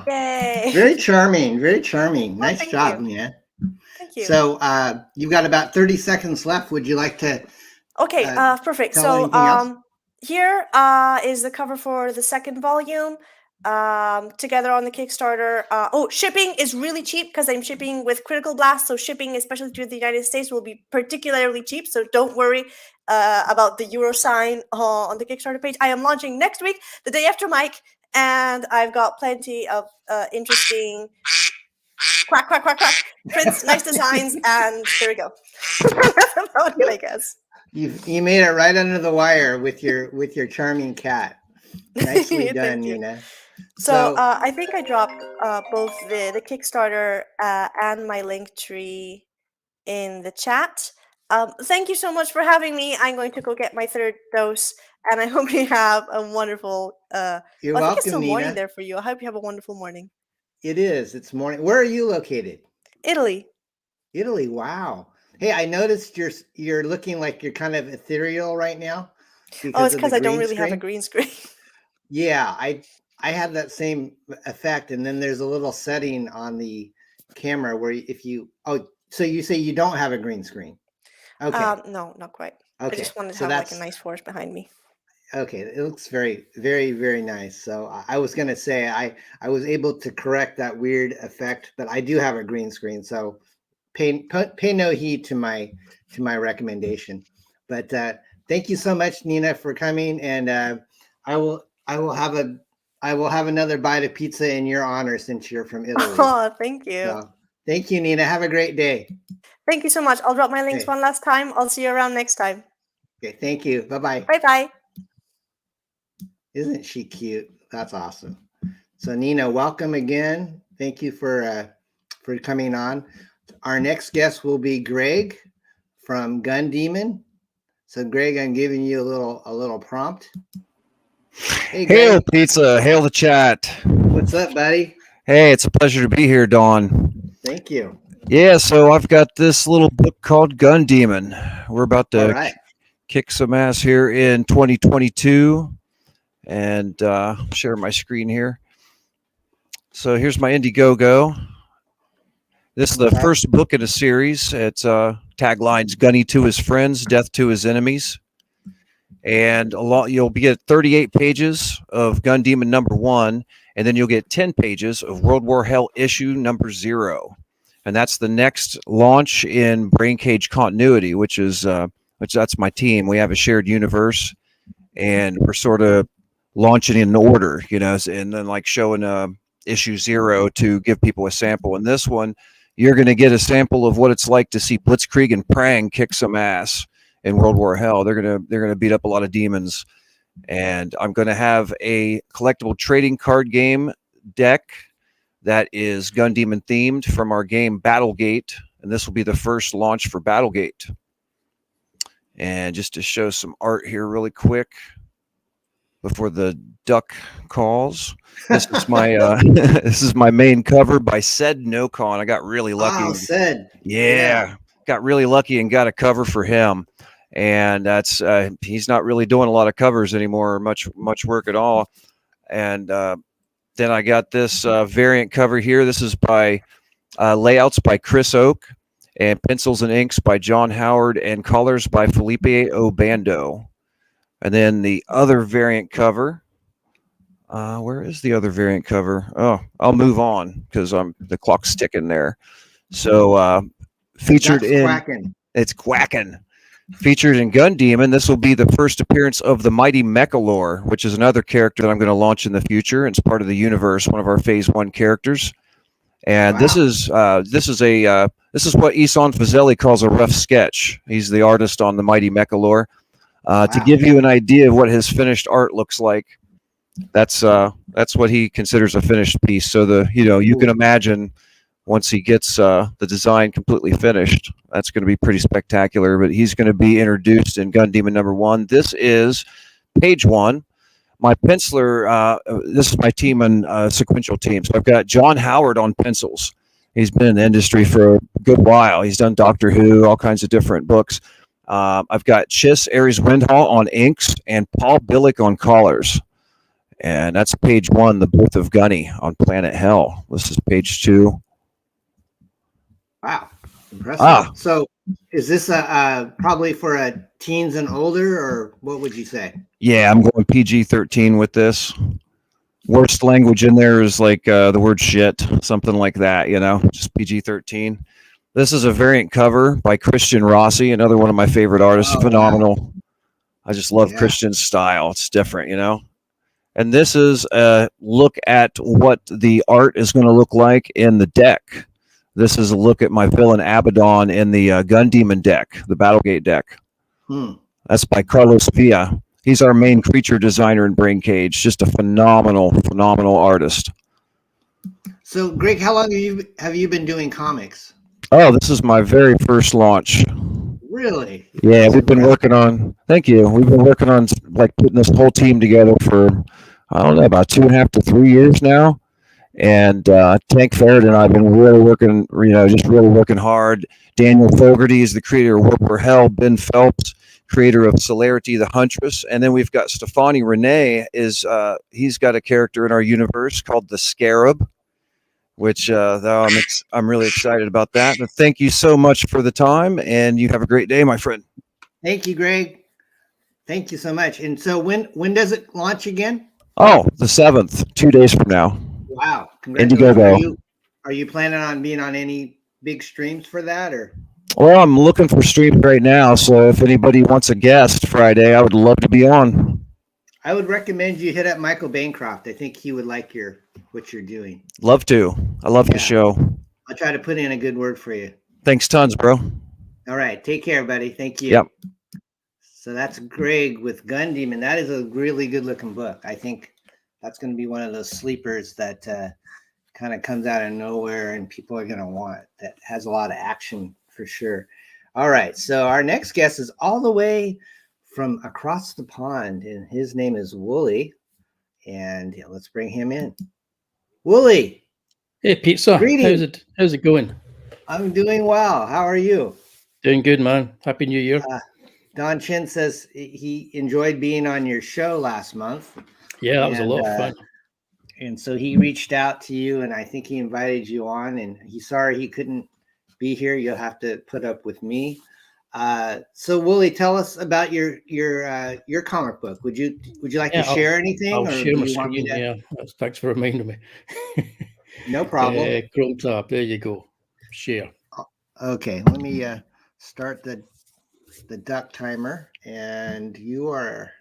Speaker 13: Yay!
Speaker 6: Very charming, very charming. Nice
Speaker 13: thank
Speaker 6: job,
Speaker 13: you.
Speaker 6: Mia.
Speaker 13: Thank you.
Speaker 6: So you've got about 30 seconds left. Would you like to?
Speaker 13: Okay, perfect.
Speaker 6: tell
Speaker 13: So
Speaker 6: anything else?
Speaker 13: here is the cover for the second volume. together on the Kickstarter. Shipping is really cheap because I'm shipping with Critical Blast, so shipping, especially to the United States, will be particularly cheap. So don't worry about the euro sign on the Kickstarter page. I am launching next week, the day after Mike, and I've got plenty of interesting quack quack quack quack prints, nice designs, and there we go. That's about it, I guess.
Speaker 6: You made it right under the wire with your charming cat. Nicely done, Nina.
Speaker 13: So I think I dropped both the Kickstarter and my link tree in the chat. Thank you so much for having me. I'm going to go get my third dose, and I hope you have a wonderful.
Speaker 6: You're
Speaker 13: I think
Speaker 6: welcome,
Speaker 13: it's still morning
Speaker 6: Nina.
Speaker 13: there for you. I hope you have a wonderful morning.
Speaker 6: It is. It's morning. Where are you located?
Speaker 13: Italy.
Speaker 6: Italy. Wow. Hey, I noticed you're looking like you're kind of ethereal right now.
Speaker 13: It's because I don't really have a green screen.
Speaker 6: Yeah, I have that same effect, and then there's a little setting on the camera where so you say you don't have a green screen. Okay.
Speaker 13: No, not quite.
Speaker 6: Okay.
Speaker 13: I just wanted to have like a nice forest behind me.
Speaker 6: Okay, it looks very, very, very nice. So I was gonna say I was able to correct that weird effect, but I do have a green screen, so pay no heed to my recommendation. But thank you so much, Nina, for coming, and I will have another bite of pizza in your honor since you're from Italy.
Speaker 13: Oh, thank you.
Speaker 6: So, thank you, Nina. Have a great day.
Speaker 13: Thank you so much. I'll drop my links one last time. I'll see you around next time.
Speaker 6: Okay, thank you. Bye-bye.
Speaker 13: Bye-bye.
Speaker 6: Isn't she cute? That's awesome. So Nina, welcome again. Thank you for coming on. Our next guest will be Greg from Gun Demon. So Greg, I'm giving you a little prompt. Hey,
Speaker 14: Hail pizza, hail the chat.
Speaker 6: What's up, buddy?
Speaker 14: Hey, it's a pleasure to be here, Dawn.
Speaker 6: Thank you.
Speaker 14: Yeah, so I've got this little book called Gun Demon. We're about to kick some ass here in 2022. And share my screen here. So here's my Indiegogo. This is the first book in a series. It's taglines: "Gunny to his friends, death to his enemies." And you'll get 38 pages of Gun Demon #1, and then you'll get 10 pages of World War Hell issue #0. And that's the next launch in Brain Cage Continuity, which that's my team. We have a shared universe, and we're sort of launching in order, and then like showing issue 0 to give people a sample. And this one, you're going to get a sample of what it's like to see Blitzkrieg and Prang kick some ass in World War Hell. They're gonna beat up a lot of demons. And I'm going to have a collectible trading card game deck that is Gun Demon themed from our game Battlegate, and this will be the first launch for Battlegate. And just to show some art here really quick before the duck calls. This is my this is my main cover by Said No Con. I got really lucky.
Speaker 6: Oh, Said.
Speaker 14: Yeah, got really lucky and got a cover for him. And that's he's not really doing a lot of covers anymore, much work at all. And then I got this variant cover here. This is by layouts by Chris Oak, and pencils and inks by John Howard, and colors by Felipe Obando. And then the other variant cover, where is the other variant cover? Oh, I'll move on because the clock's ticking there. So featured it's quacking. Featured in Gun Demon, this will be the first appearance of the Mighty Mechalore, which is another character that I'm going to launch in the future. It's part of the universe, one of our Phase 1 characters. And this is what Isan Fazeli calls a rough sketch. He's the artist on the Mighty Mechalore. To give you an idea of what his finished art looks like, that's what he considers a finished piece. So you can imagine once he gets the design completely finished, that's going to be pretty spectacular. But he's going to be introduced in Gun Demon #1. This is page 1. My penciler, this is my team and sequential team. So I've got John Howard on pencils. He's been in the industry for a good while. He's done Doctor Who, all kinds of different books. I've got Chis Aries Windhall on inks and Paul Billick on colors. And that's page 1, The Birth of Gunny on Planet Hell. This is page 2.
Speaker 6: Wow. Impressive. So is this probably for teens and older, or what would you say?
Speaker 14: Yeah, I'm going PG-13 with this. worst language in there is like the word shit, something like that, you know, just PG-13. This is a variant cover by Christian Rossi, another one of my favorite artists. Phenomenal. Wow. I just love Christian's style. It's different, you know. And this is a look at what the art is going to look like in the deck. This is a look at my villain Abaddon in the Gun Demon deck, the Battlegate deck. That's by Carlos Villa. He's our main creature designer in Brain Cage. Just a phenomenal, phenomenal artist.
Speaker 6: So, Greg, how long have you been doing comics?
Speaker 14: Oh, this is my very first launch.
Speaker 6: Really?
Speaker 14: Yeah, we've been working on. Thank you. We've been working on like putting this whole team together for I don't know about 2.5 to 3 years now. And Tank Ferret and I have been really working, you know, just really working hard. Daniel Fogarty is the creator of Warper Hell. Ben Phelps, creator of Celerity the Huntress. And then we've got Stefani Renee he's got a character in our universe called the Scarab, which I'm really excited about that. But thank you so much for the time, and you have a great day, my friend.
Speaker 6: Thank you, Greg. Thank you so much. And so when does it launch again?
Speaker 14: Oh, the 7th, 2 days from now.
Speaker 6: Wow.
Speaker 14: INDIEGOGO.
Speaker 6: Are you planning on being on any big streams for that, or?
Speaker 14: Well, I'm looking for streams right now, so if anybody wants a guest Friday, I would love to be on.
Speaker 6: I would recommend you hit up Michael Bancroft. I think he would like what you're doing.
Speaker 14: Love to. I love the show.
Speaker 6: I'll try to put in a good word for you.
Speaker 14: Thanks tons, bro.
Speaker 6: All right. Take care, buddy. Thank you.
Speaker 14: Yep.
Speaker 6: So that's Greg with Gun Demon. That is a really good looking book. I think that's going to be one of those sleepers that kind of comes out of nowhere and people are going to want. That has a lot of action for sure. All right. So our next guest is all the way from across the pond, and his name is Wooly. And let's bring him in. Wooly.
Speaker 15: Hey, Pizza.
Speaker 6: Greetings.
Speaker 15: How's it going?
Speaker 6: I'm doing well. How are you?
Speaker 15: Doing good, man. Happy New Year.
Speaker 6: Don Chin says he enjoyed being on your show last month.
Speaker 15: Yeah, that was a lot of fun.
Speaker 6: And so he reached out to you, and I think he invited you on, and he's sorry he couldn't be here. You'll have to put up with me. So Wooly, tell us about your comic book. Would you like to share anything?
Speaker 15: I'll share my screen. Yeah, thanks for reminding me.
Speaker 6: No problem.
Speaker 15: Chrome tab. There you go. Share.
Speaker 6: Okay, let me start the duck timer, and you are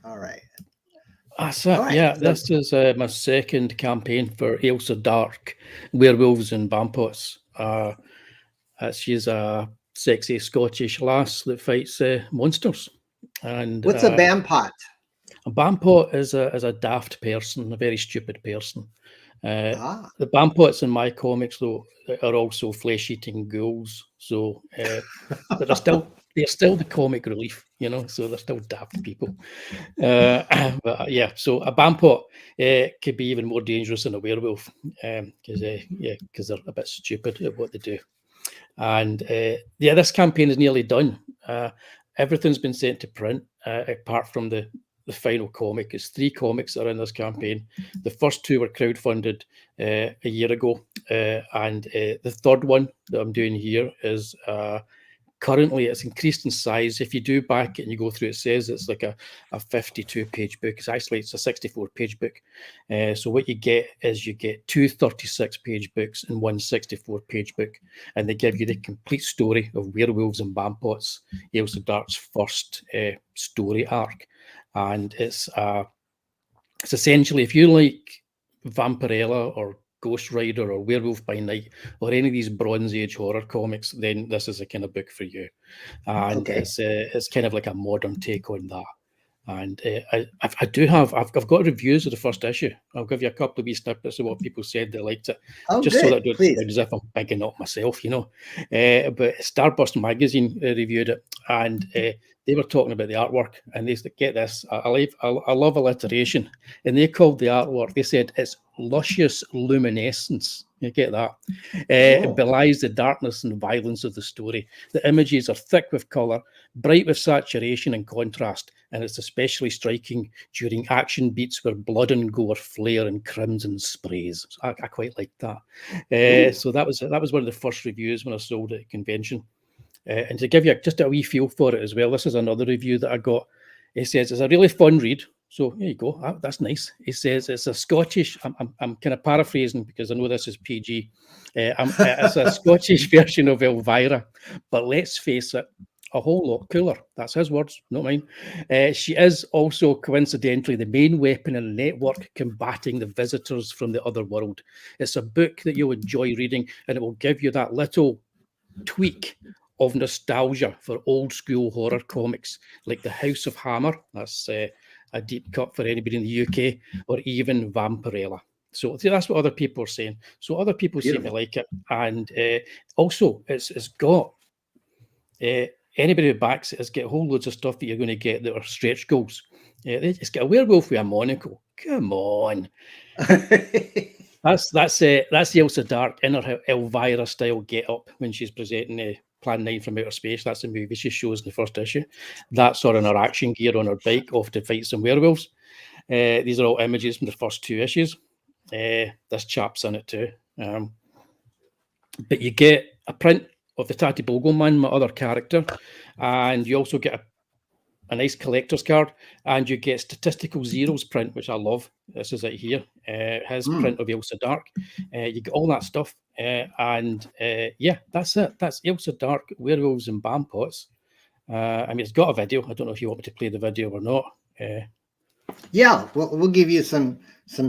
Speaker 6: all right.
Speaker 15: Yeah, this is my second campaign for Ailsa Dark, Werewolves and Vampots. She's a sexy Scottish lass that fights monsters. And
Speaker 6: what's a Bampot?
Speaker 15: A Bampot is a daft person, a very stupid person. The Bampots in my comics, though, are also flesh-eating ghouls. So they're still the comic relief, you know. So they're still daft people. But yeah, so a Bampot could be even more dangerous than a werewolf because they're a bit stupid at what they do. And this campaign is nearly done. Everything's been sent to print apart from the final comic. It's 3 comics that are in this campaign. The first 2 were crowdfunded a year ago, and the third one that I'm doing here is currently it's increased in size. If you do back it and you go through, it says it's like a 52-page book. It's a 64-page book. So what you get is you get 2 36-page books and 1 64-page book, and they give you the complete story of Werewolves and Vampots, Ailsa Dark's first story arc. And it's essentially, if you like Vampirella or Ghost Rider or Werewolf by Night or any of these Bronze Age horror comics, then this is a kind of book for you. And it's kind of like a modern take on that. And I've got reviews of the first issue. I'll give you a couple of wee snippets of what people said they liked it, just so that it doesn't sound as if I'm bigging up myself, you know. But Starburst magazine reviewed it, and they were talking about the artwork, and they said, "Get this, I love alliteration," and they called the artwork. They said it's luscious luminescence. You get that? It belies the darkness and violence of the story. The images are thick with colour, bright with saturation and contrast, and it's especially striking during action beats where blood and gore flare in crimson sprays. So I quite like that. So that was one of the first reviews when I sold it at a convention. And to give you just a wee feel for it as well, this is another review that I got. It says it's a really fun read. So there you go. That's nice. He says it's a Scottish. I'm kind of paraphrasing because I know this is PG. It's a Scottish version of Elvira, but let's face it, a whole lot cooler. That's his words, not mine. She is also coincidentally the main weapon in a network combating the visitors from the other world. It's a book that you'll enjoy reading, and it will give you that little tweak of nostalgia for old school horror comics like The House of Hammer. That's a deep cut for anybody in the UK, or even Vampirella. So that's what other people are saying. So other people seem to like it, and also it's got anybody who backs it has got a whole loads of stuff that you're going to get that are stretch goals. It's got a werewolf with a monocle. Come on. That's the Elsa Dark in her Elvira style get up when she's presenting Plan 9 from Outer Space. That's the movie she shows in the first issue. That's her in her action gear on her bike off to fight some werewolves. These are all images from the first 2 issues. This chap's in it too. But you get a print of the Tatty Bogo Man, my other character, and you also get a nice collector's card, and you get Statistical Zeros print, which I love. This is it here. His print of Elsa Dark. You get all that stuff, and yeah, that's it. That's Elsa Dark, Werewolves and Bampots. I mean, it's got a video. I don't know if you want me to play the video or not.
Speaker 6: Yeah, we'll give you some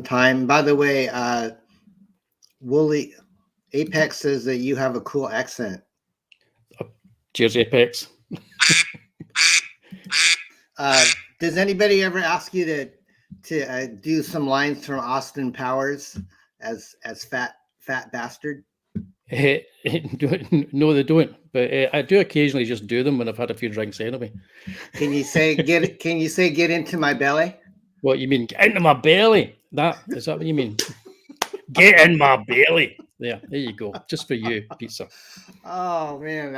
Speaker 6: time. By the way, Wooly Apex says that you have a cool accent.
Speaker 15: Cheers, Apex.
Speaker 6: Does anybody ever ask you to do some lines from Austin Powers as fat bastard?
Speaker 15: No, they don't. But I do occasionally just do them when I've had a few drinks anyway.
Speaker 6: Can you say get into my belly?
Speaker 15: What you mean? Get into my belly? Is that what you mean? Get in my belly. There you go. Just for you, Pizza.
Speaker 6: Oh man,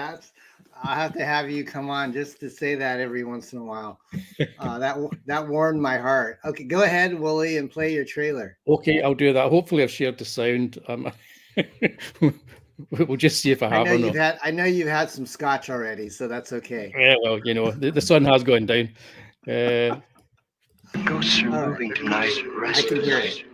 Speaker 6: I'll have to have you come on just to say that every once in a while. That warmed my heart. Okay, go ahead, Wooly, and play your trailer.
Speaker 15: Okay, I'll do that. Hopefully, I've shared the sound. We'll just see if I have or not.
Speaker 6: I know you've had some scotch already, so that's okay.
Speaker 15: Yeah, well, you know, the sun has gone down.
Speaker 2: Ghosts are moving tonight.
Speaker 6: I can hear it.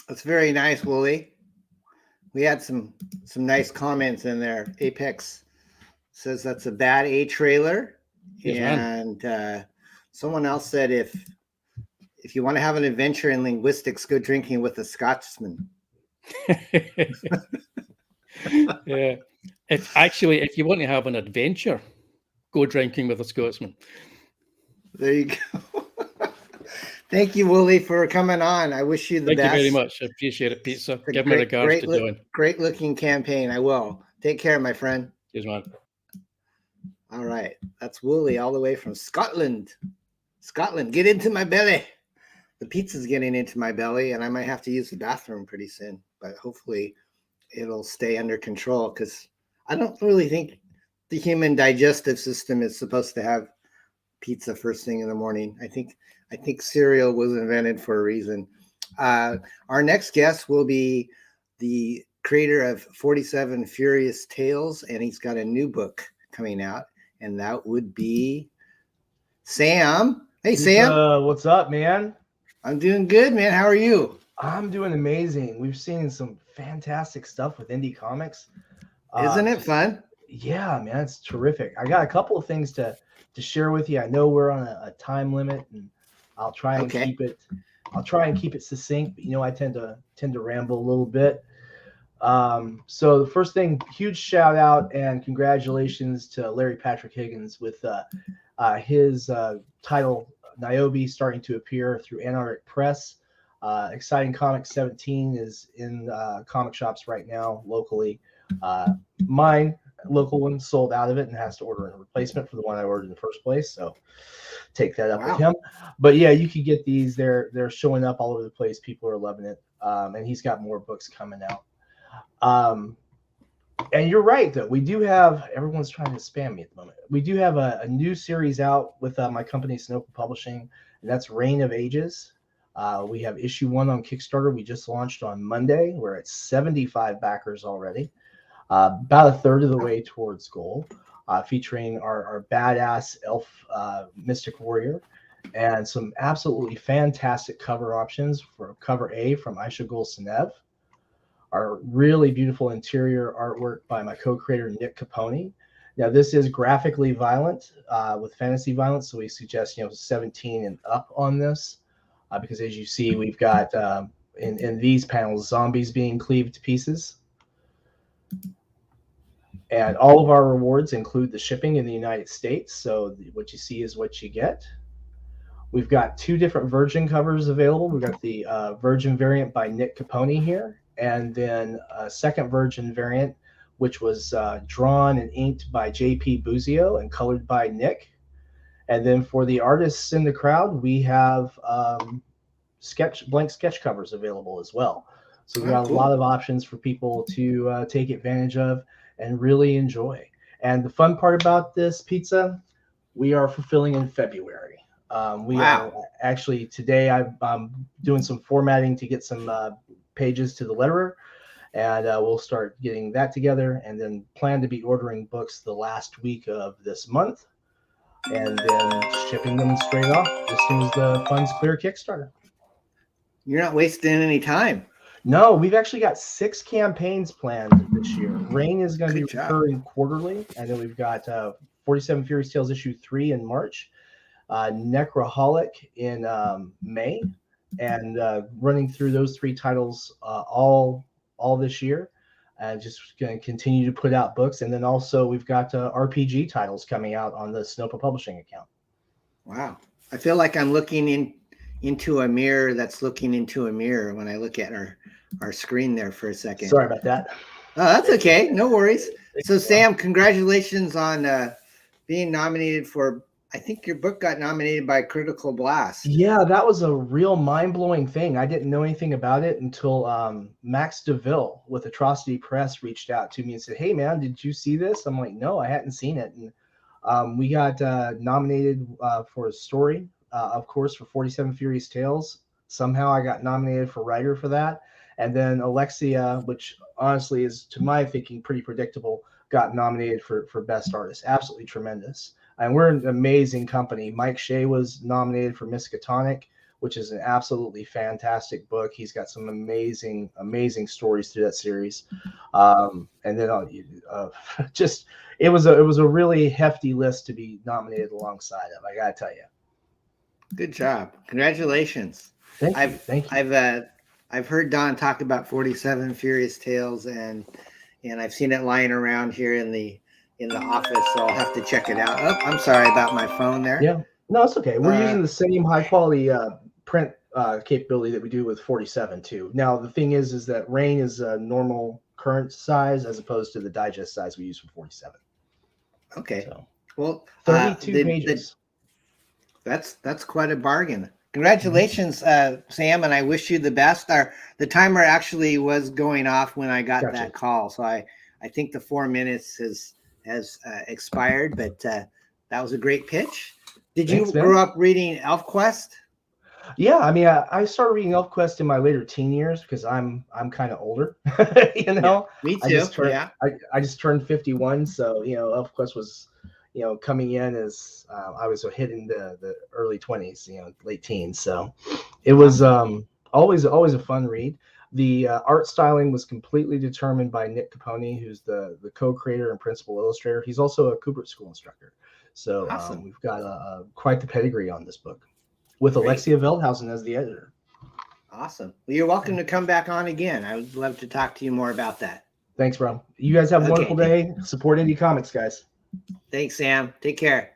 Speaker 6: That's very nice, Wooly. We had some nice comments in there. Apex says that's a bad A trailer.
Speaker 15: Yes,
Speaker 6: and someone else said if you want to have an adventure in linguistics, go drinking with a Scotsman.
Speaker 15: Yeah. If you want to have an adventure, go drinking with a Scotsman.
Speaker 6: There you go. Thank you, Wooly, for coming on. I wish you the best.
Speaker 15: Thank you very much. I appreciate it, Pizza. Give me regards to John.
Speaker 6: Great looking campaign. I will. Take care, my friend.
Speaker 15: Cheers, man.
Speaker 6: All right. That's Wooly all the way from Scotland. Scotland, get into my belly. The pizza's getting into my belly, and I might have to use the bathroom pretty soon. But hopefully it'll stay under control, because I don't really think the human digestive system is supposed to have pizza first thing in the morning. I think cereal was invented for a reason. Our next guest will be the creator of 47 Furious Tales, and he's got a new book coming out. and that would be Sam. Hey, Sam.
Speaker 16: What's up, man?
Speaker 6: I'm doing good, man. How are you?
Speaker 16: I'm doing amazing. We've seen some fantastic stuff with indie comics.
Speaker 6: Isn't it fun?
Speaker 16: Yeah, man, it's terrific. I got a couple of things to share with you. I know we're on a time limit, and I'll try and keep it. I'll try and keep it succinct, but I tend to ramble a little bit. So the first thing, huge shout out and congratulations to Larry Patrick Higgins with his title Niobe starting to appear through Parody Press. Exciting Comics 17 is in comic shops right now locally. Mine local one sold out of it and has to order a replacement for the one I ordered in the first place. So take that up with him. But yeah, you can get these. They're showing up all over the place. People are loving it. And he's got more books coming out. And you're right, though. We do have, everyone's trying to spam me at the moment. We do have a new series out with my company, Sunoco Publishing, and that's Reign of Ages. We have issue 1 on Kickstarter. We just launched on Monday. We're at 75 backers already. About a third of the way towards goal, featuring our badass elf mystic warrior and some absolutely fantastic cover options for cover A from Aisha Gul Senev. Our really beautiful interior artwork by my co-creator, Nick Capone. Now, this is graphically violent with fantasy violence, so we suggest 17 and up on this because, as you see, we've got in these panels zombies being cleaved to pieces. And all of our rewards include the shipping in the United States. So what you see is what you get. We've got 2 different Virgin covers available. We've got the Virgin variant by Nick Capone here, and then a second Virgin variant, which was drawn and inked by J.P. Buzio and colored by Nick. And then for the artists in the crowd, we have blank sketch covers available as well. So we've got a lot of options for people to take advantage of and really enjoy. And the fun part about this pizza, we are fulfilling in February. We are actually today. I'm doing some formatting to get some pages to the letterer, and we'll start getting that together, and then plan to be ordering books the last week of this month, and then shipping them straight off as soon as the funds clear Kickstarter.
Speaker 6: You're not wasting any time.
Speaker 16: No, we've actually got 6 campaigns planned this year. Reign is going to be recurring quarterly, and then we've got 47 Furious Tales issue 3 in March, Necroholic in May, and running through those 3 titles all this year. Just going to continue to put out books, and then also we've got RPG titles coming out on the Sunoco Publishing account.
Speaker 6: Wow, I feel like I'm looking into a mirror that's looking into a mirror when I look at our screen there for a second.
Speaker 16: Sorry about that.
Speaker 6: Oh, that's okay. No worries. So, Sam, congratulations on being nominated for, I think your book got nominated by Critical Blast.
Speaker 16: Yeah, that was a real mind-blowing thing. I didn't know anything about it until Max DeVille with Atrocity Press reached out to me and said, "Hey, man, did you see this?" I'm like, "No, I hadn't seen it." And we got nominated for a story, of course, for 47 Furious Tales. Somehow I got nominated for writer for that. And then Alexia, which honestly is, to my thinking, pretty predictable, got nominated for Best Artist. Absolutely tremendous. And we're an amazing company. Mike Shea was nominated for Miskatonic, which is an absolutely fantastic book. He's got some amazing, amazing stories through that series. And then just it was a really hefty list to be nominated alongside of, I gotta tell you.
Speaker 6: Good job. Congratulations.
Speaker 16: Thank you.
Speaker 6: I've heard Don talk about 47 Furious Tales, and I've seen it lying around here in the office, so I'll have to check it out. Oh, I'm sorry about my phone there.
Speaker 16: Yeah, no, it's okay. We're using the same high quality print capability that we do with 47 too. Now the thing is that Reign is a normal current size as opposed to the digest size we use for 47.
Speaker 6: Okay.
Speaker 16: So,
Speaker 6: well,
Speaker 16: 32 pages.
Speaker 6: That's quite a bargain. Congratulations, Sam, and I wish you the best. The timer actually was going off when I got that call, so I think the 4 minutes has expired, but that was a great pitch. Did you grow up reading ElfQuest?
Speaker 16: Yeah, I mean, I started reading ElfQuest in my later teen years because I'm kind of older, you know.
Speaker 6: Yeah, me too.
Speaker 16: I just turned 51, so ElfQuest was, coming in as I was hitting the early 20s, late teens. So it was always a fun read. The art styling was completely determined by Nick Capone, who's the co-creator and principal illustrator. He's also a Kubrick School instructor. So
Speaker 6: Awesome.
Speaker 16: we've got quite the pedigree on this book, with
Speaker 6: Great.
Speaker 16: Alexia Veldhausen as the editor.
Speaker 6: Awesome. Well, you're welcome to come back on again. I would love to talk to you more about that.
Speaker 16: Thanks, bro. You guys have a wonderful day. Support indie comics, guys.
Speaker 6: Thanks, Sam. Take care.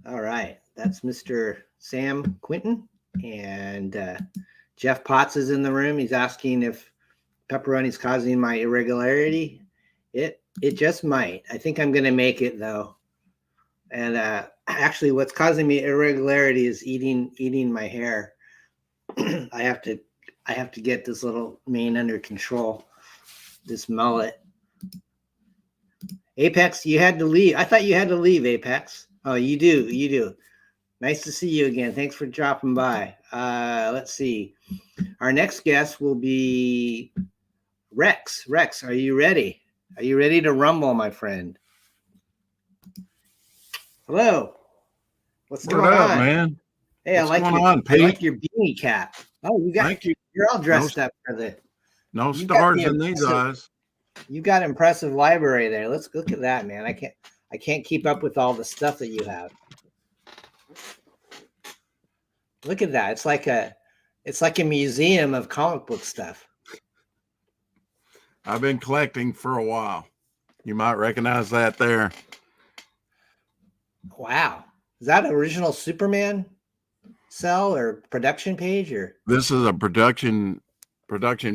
Speaker 6: All right. That's Mr. Sam Quinton. And Jeff Potts is in the room. He's asking if pepperoni's causing my irregularity. It just might. I think I'm going to make it, though. And actually, what's causing me irregularity is eating my hair. I have to get this little mane under control. This mullet. Apex, you had to leave. I thought you had to leave, Apex. Oh, you do. Nice to see you again. Thanks for dropping by. Let's see. Our next guest will be Rex. Rex, are you ready? Are you ready to rumble, my friend? Hello. What's going on,
Speaker 17: man?
Speaker 6: Hey,
Speaker 17: What's
Speaker 6: I like your beanie cap. Oh,
Speaker 17: Thank you.
Speaker 6: You're all dressed up for the.
Speaker 17: No stars in these eyes.
Speaker 6: You got impressive library there. Let's look at that, man. I can't keep up with all the stuff that you have. Look at that. It's like a museum of comic book stuff.
Speaker 17: I've been collecting for a while. You might recognize that there.
Speaker 6: Wow. Is that original Superman cell or production page, or?
Speaker 17: This is a production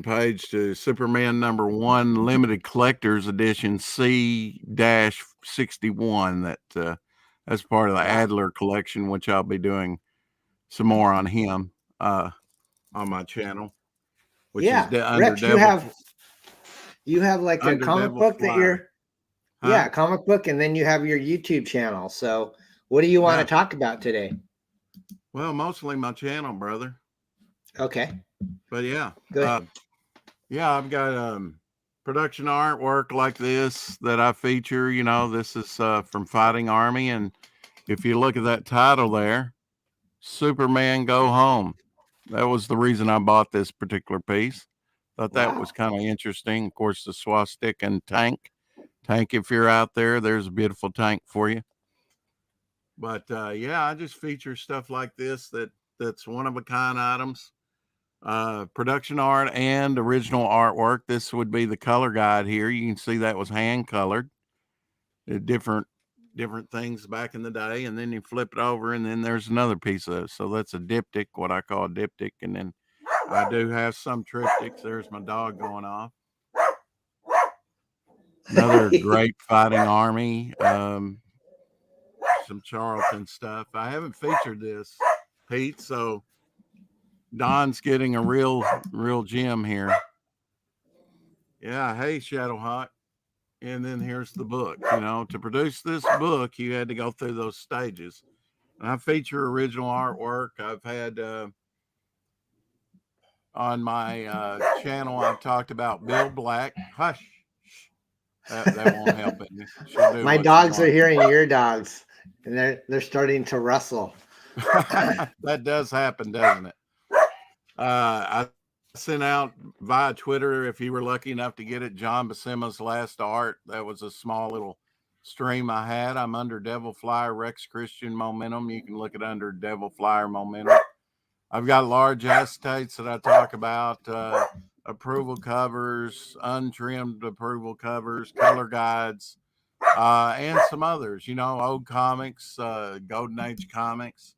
Speaker 17: page to Superman #1 limited collector's edition C-61. That's part of the Adler collection, which I'll be doing some more on him on my channel. Which is
Speaker 6: Rex, you have like a comic book that you're comic book, and then you have your YouTube channel. So what do you want to talk about today?
Speaker 17: Well, mostly my channel, brother.
Speaker 6: Okay.
Speaker 17: But yeah,
Speaker 6: good.
Speaker 17: I've got production artwork like this that I feature. This is from Fighting Army, and if you look at that title there, Superman Go Home. That was the reason I bought this particular piece. Thought that was kind of interesting. Of course, the swastika and tank. If you're out there, there's a beautiful tank for you. But I just feature stuff like this that's one-of-a-kind items. Production art and original artwork. This would be the color guide here. You can see that was hand colored. Different things back in the day, and then you flip it over, and then there's another piece of it. So that's a diptych, what I call a diptych. And then I do have some triptychs. There's my dog going off. Another great Fighting Army. Some Charlton stuff. I haven't featured this, Pete, so Don's getting a real gem here. Yeah, hey, Shadowhawk. And then here's the book. To produce this book, you had to go through those stages. And I feature original artwork. I've had on my channel, I've talked about Bill Black. Hush. That won't help it.
Speaker 6: My dogs are hearing your dogs, and they're starting to rustle.
Speaker 17: That does happen, doesn't it? I sent out via Twitter, if you were lucky enough to get it, John Buscema's last art. That was a small little stream I had. I'm under Devil Flyer Rex Christian Momentum. You can look it under Devil Flyer Momentum. I've got large acetates that I talk about, approval covers, untrimmed approval covers, color guides, and some others, old comics, Golden Age comics,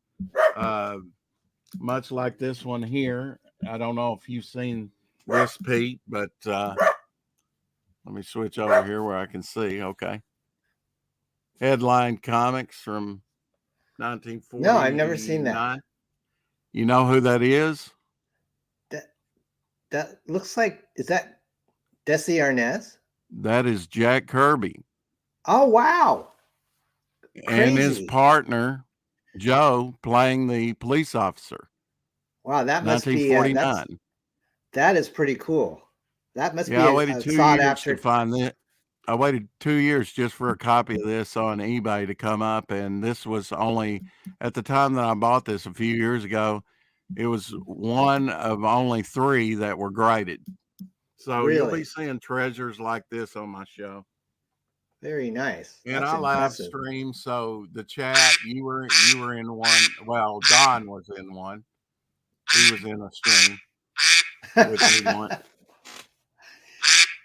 Speaker 17: much like this one here. I don't know if you've seen this, Pete, but let me switch over here where I can see. Okay. Headline comics from 1940.
Speaker 6: No, I've never seen that.
Speaker 17: You know who that is?
Speaker 6: That looks like, is that Desi Arnaz?
Speaker 17: That is Jack Kirby.
Speaker 6: Oh, wow. Crazy.
Speaker 17: And his partner, Joe, playing the police officer.
Speaker 6: Wow, that must be
Speaker 17: 1949.
Speaker 6: That is pretty cool. That must be
Speaker 17: I waited 2
Speaker 6: sought
Speaker 17: years
Speaker 6: after
Speaker 17: to find I waited 2 years just for a copy of this on eBay to come up, and this was only at the time that I bought this a few years ago. It was one of only 3 that were graded. So you'll be
Speaker 6: Really?
Speaker 17: seeing treasures like this on my show.
Speaker 6: Very nice.
Speaker 17: And
Speaker 6: That's
Speaker 17: I live
Speaker 6: impressive.
Speaker 17: stream, so the chat, you were in one. Well, Don was in one. He was in a stream with me once.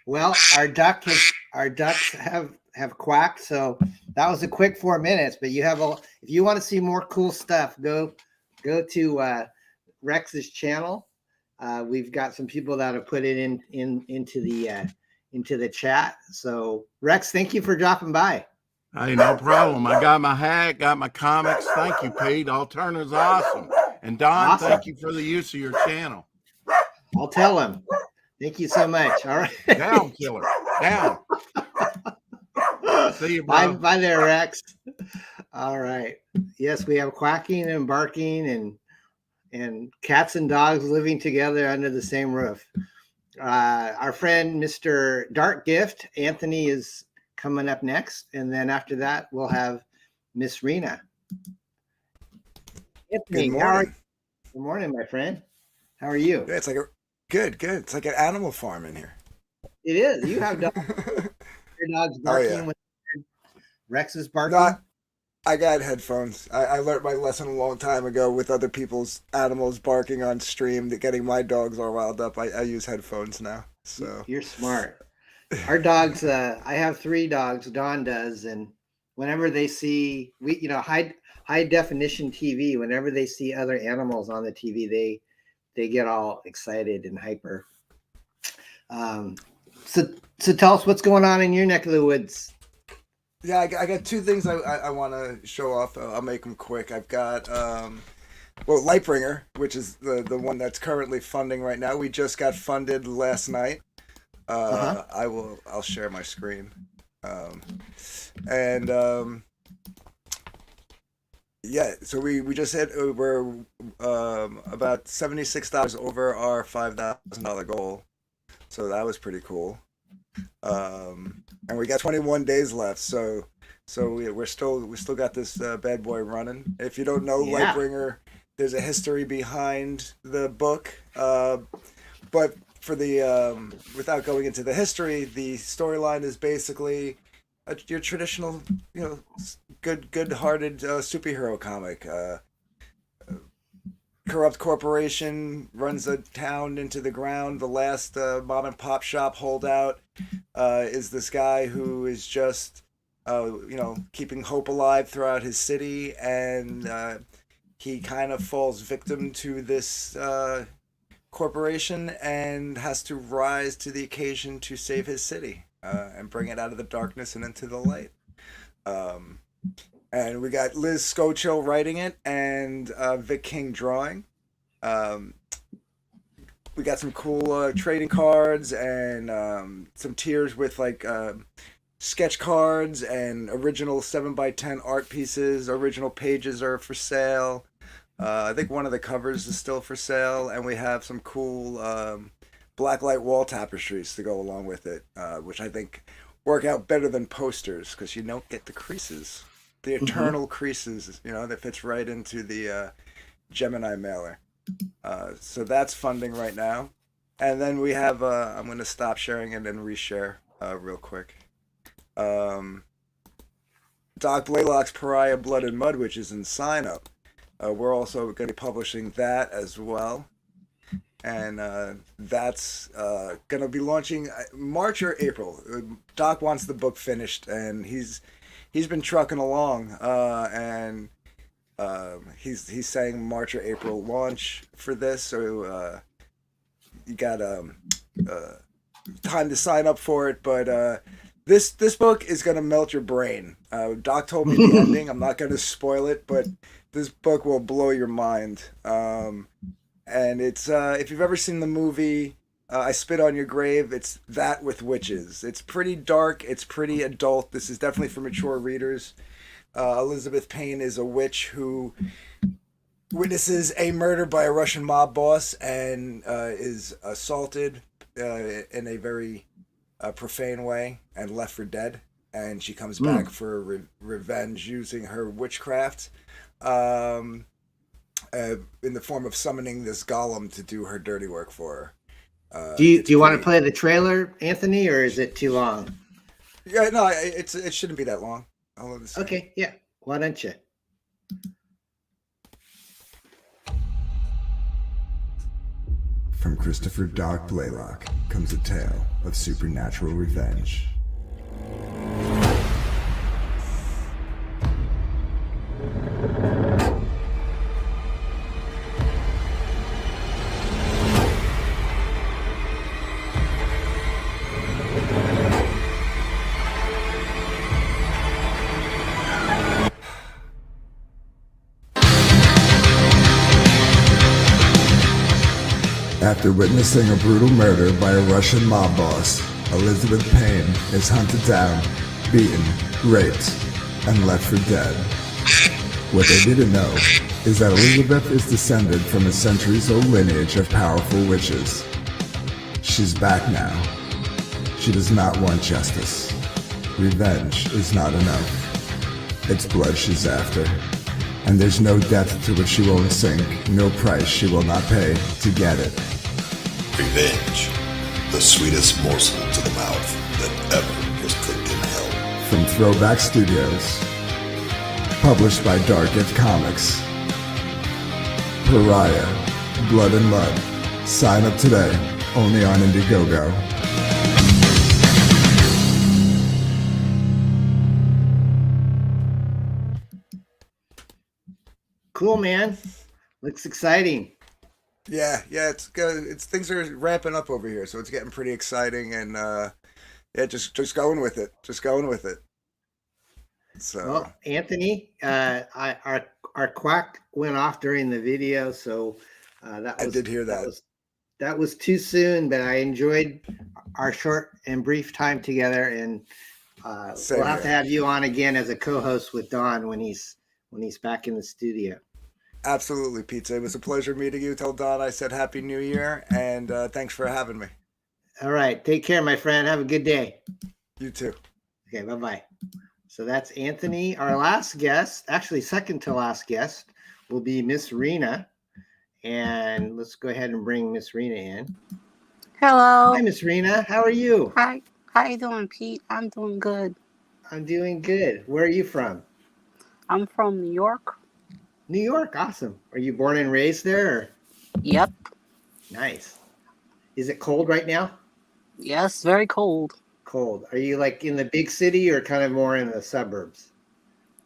Speaker 6: Well, our ducks have quacked, so that was a quick 4 minutes. But you have if you want to see more cool stuff, go to Rex's channel. We've got some people that have put it into the chat. So Rex, thank you for dropping by.
Speaker 17: Hey, no problem. I got my hat, got my comics. Thank you, Pete. Alterna's awesome. And Don,
Speaker 6: Awesome.
Speaker 17: Thank you for the use of your channel.
Speaker 6: I'll tell him. Thank you so much. All right.
Speaker 17: Down, killer. Down. See you, bro.
Speaker 6: Bye there, Rex. All right. Yes, we have quacking and barking and cats and dogs living together under the same roof. Our friend, Mr. Dark Gift, Anthony, is coming up next. And then after that, we'll have Miss Rena. Anthony,
Speaker 18: Good morning.
Speaker 6: Good morning, my friend. How are you?
Speaker 18: Yeah, it's like good. It's like an animal farm in here.
Speaker 6: It is. You have dogs. Your dog's barking.
Speaker 18: Oh, yeah.
Speaker 6: With Rex is barking.
Speaker 18: No, I got headphones. I learned my lesson a long time ago with other people's animals barking on stream, that getting my dogs all riled up. I use headphones now. So
Speaker 6: You're smart. Our dogs, I have 3 dogs, Don does, and whenever they see high definition TV, whenever they see other animals on the TV, they get all excited and hyper. So tell us what's going on in your neck of the woods.
Speaker 18: yeah, I got 2 things I want to show off. I'll make them quick. I've got Lightbringer, which is the one that's currently funding right now. We just got funded last night. I'll share my screen. Yeah, so we just hit, we're about $76 over our $5,000 goal, so that was pretty cool. And we got 21 days left, so we still got this bad boy running. If you don't know Lightbringer, there's a history behind the book, but for the without going into the history, the storyline is basically your traditional, good-hearted superhero comic. Corrupt corporation runs a town into the ground. The last mom and pop shop holdout is this guy who is just, keeping hope alive throughout his city, and he kind of falls victim to this corporation and has to rise to the occasion to save his city and bring it out of the darkness and into the light. And we got Liz Schochill writing it and Vic King drawing. We got some cool trading cards and some tiers with sketch cards and original 7x10 art pieces. Original pages are for sale. I think one of the covers is still for sale, and we have some cool blacklight wall tapestries to go along with it, which I think work out better than posters because you don't get the creases, the eternal creases, that fits right into the Gemini mailer. So that's funding right now. And then we have, I'm going to stop sharing and then reshare real quick. Doc Blaylock's Pariah Blood and Mud, which is in sign up. We're also going to be publishing that as well. And that's going to be launching March or April. Doc wants the book finished, and he's been trucking along, and he's saying March or April launch for this. So you got time to sign up for it. But this book is going to melt your brain. Doc told me the ending. I'm not going to spoil it, but this book will blow your mind. And it's if you've ever seen the movie I Spit on Your Grave, it's that with witches. It's pretty dark. It's pretty adult. This is definitely for mature readers. Elizabeth Payne is a witch who witnesses a murder by a Russian mob boss and is assaulted in a very a profane way and left for dead, and she comes
Speaker 6: Hmm.
Speaker 18: back for revenge using her witchcraft, in the form of summoning this golem to do her dirty work for her.
Speaker 6: Do you want to play the trailer, Anthony, or is it too long?
Speaker 18: Yeah, no, it shouldn't be that long.
Speaker 6: Okay, yeah. Why don't you?
Speaker 19: From Christopher Doc Blaylock comes a tale of supernatural revenge. After witnessing a brutal murder by a Russian mob boss, Elizabeth Payne is hunted down, beaten, raped, and left for dead. What they didn't know is that Elizabeth is descended from a centuries-old lineage of powerful witches. She's back now. She does not want justice. Revenge is not enough. It's blood she's after. And there's no depth to which she won't sink, no price she will not pay to get it.
Speaker 20: Revenge, the sweetest morsel to the mouth that ever was cooked in hell.
Speaker 19: From Throwback Studios. Published by Dark Gift Comics. Pariah, Blood and Mud. Sign up today, only on Indiegogo.
Speaker 6: Cool, man. Looks exciting.
Speaker 18: Yeah, it's good. It's things are ramping up over here, so it's getting pretty exciting, and yeah, just going with it. Just going with it. So,
Speaker 6: Well, Anthony, our quack went off during the video, so that was,
Speaker 18: I did hear that.
Speaker 6: That was too soon, but I enjoyed our short and brief time together, and
Speaker 18: Same
Speaker 6: we'll have to
Speaker 18: here.
Speaker 6: have you on again as a co-host with Don when he's back in the studio.
Speaker 18: Absolutely, Pizza. It was a pleasure meeting you. Tell Don I said Happy New Year, and thanks for having me.
Speaker 6: All right, take care, my friend. Have a good day.
Speaker 18: You too.
Speaker 6: Okay, bye-bye. So that's Anthony. Our last guest, actually second to last guest, will be Miss Rena. And let's go ahead and bring Miss Rena in.
Speaker 21: Hello.
Speaker 6: Hi, Miss Rena. How are you?
Speaker 21: Hi. How you doing, Pete? I'm doing good.
Speaker 6: I'm doing good. Where are you from?
Speaker 21: I'm from New York.
Speaker 6: New York. Awesome. Are you born and raised there? Or?
Speaker 21: Yep.
Speaker 6: Nice. Is it cold right now?
Speaker 21: Yes, very cold.
Speaker 6: Cold. Are you like in the big city or kind of more in the suburbs?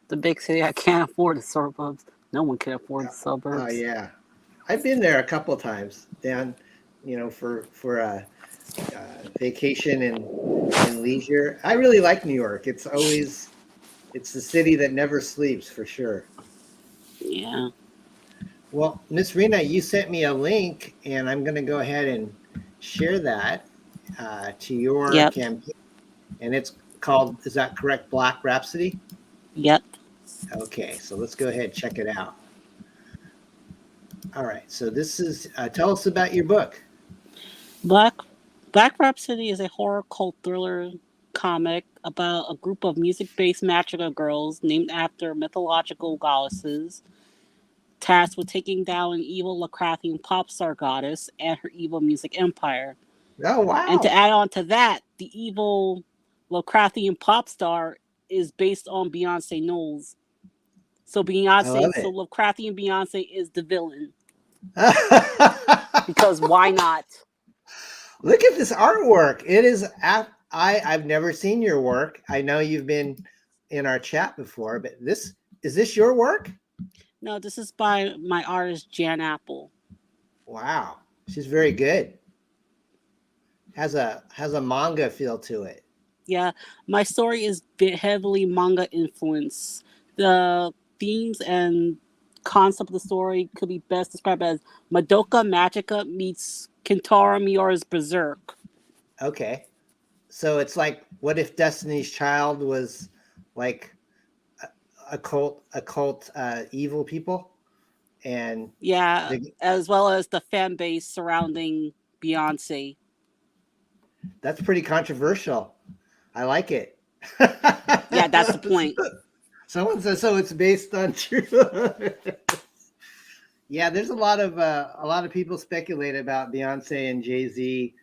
Speaker 21: The big city. I can't afford the suburbs. No one can afford the suburbs.
Speaker 6: Oh, yeah. I've been there a couple of times down, for vacation and leisure. I really like New York. It's the city that never sleeps, for sure.
Speaker 21: Yeah.
Speaker 6: Well, Miss Rena, you sent me a link, and I'm going to go ahead and share that to your campaign. And it's called, is that correct, Black Rhapsody?
Speaker 21: Yep.
Speaker 6: Okay, so let's go ahead and check it out. All right, so this is, tell us about your book.
Speaker 21: Black Rhapsody is a horror cult thriller comic about a group of music-based magical girls named after mythological goddesses tasked with taking down an evil Lovecraftian pop star goddess and her evil music empire.
Speaker 6: Oh, wow.
Speaker 21: And to add on to that, the evil Lovecraftian pop star is based on Beyonce Knowles. So Lovecraftian Beyonce is the villain. Because why not?
Speaker 6: Look at this artwork. It is, I've never seen your work. I know you've been in our chat before, but is this your work?
Speaker 21: No, this is by my artist, Jan Apple.
Speaker 6: Wow. She's very good. Has a manga feel to it.
Speaker 21: Yeah, my story is heavily manga influenced. The themes and concept of the story could be best described as Madoka Magica meets Kentaro Miura's Berserk.
Speaker 6: Okay. So it's like, what if Destiny's Child was like a cult evil people? And
Speaker 21: as well as the fan base surrounding Beyonce.
Speaker 6: That's pretty controversial. I like it.
Speaker 21: Yeah, that's the point.
Speaker 6: Someone says so. It's based on true. Yeah, there's a lot of people speculate about Beyonce and Jay-Z.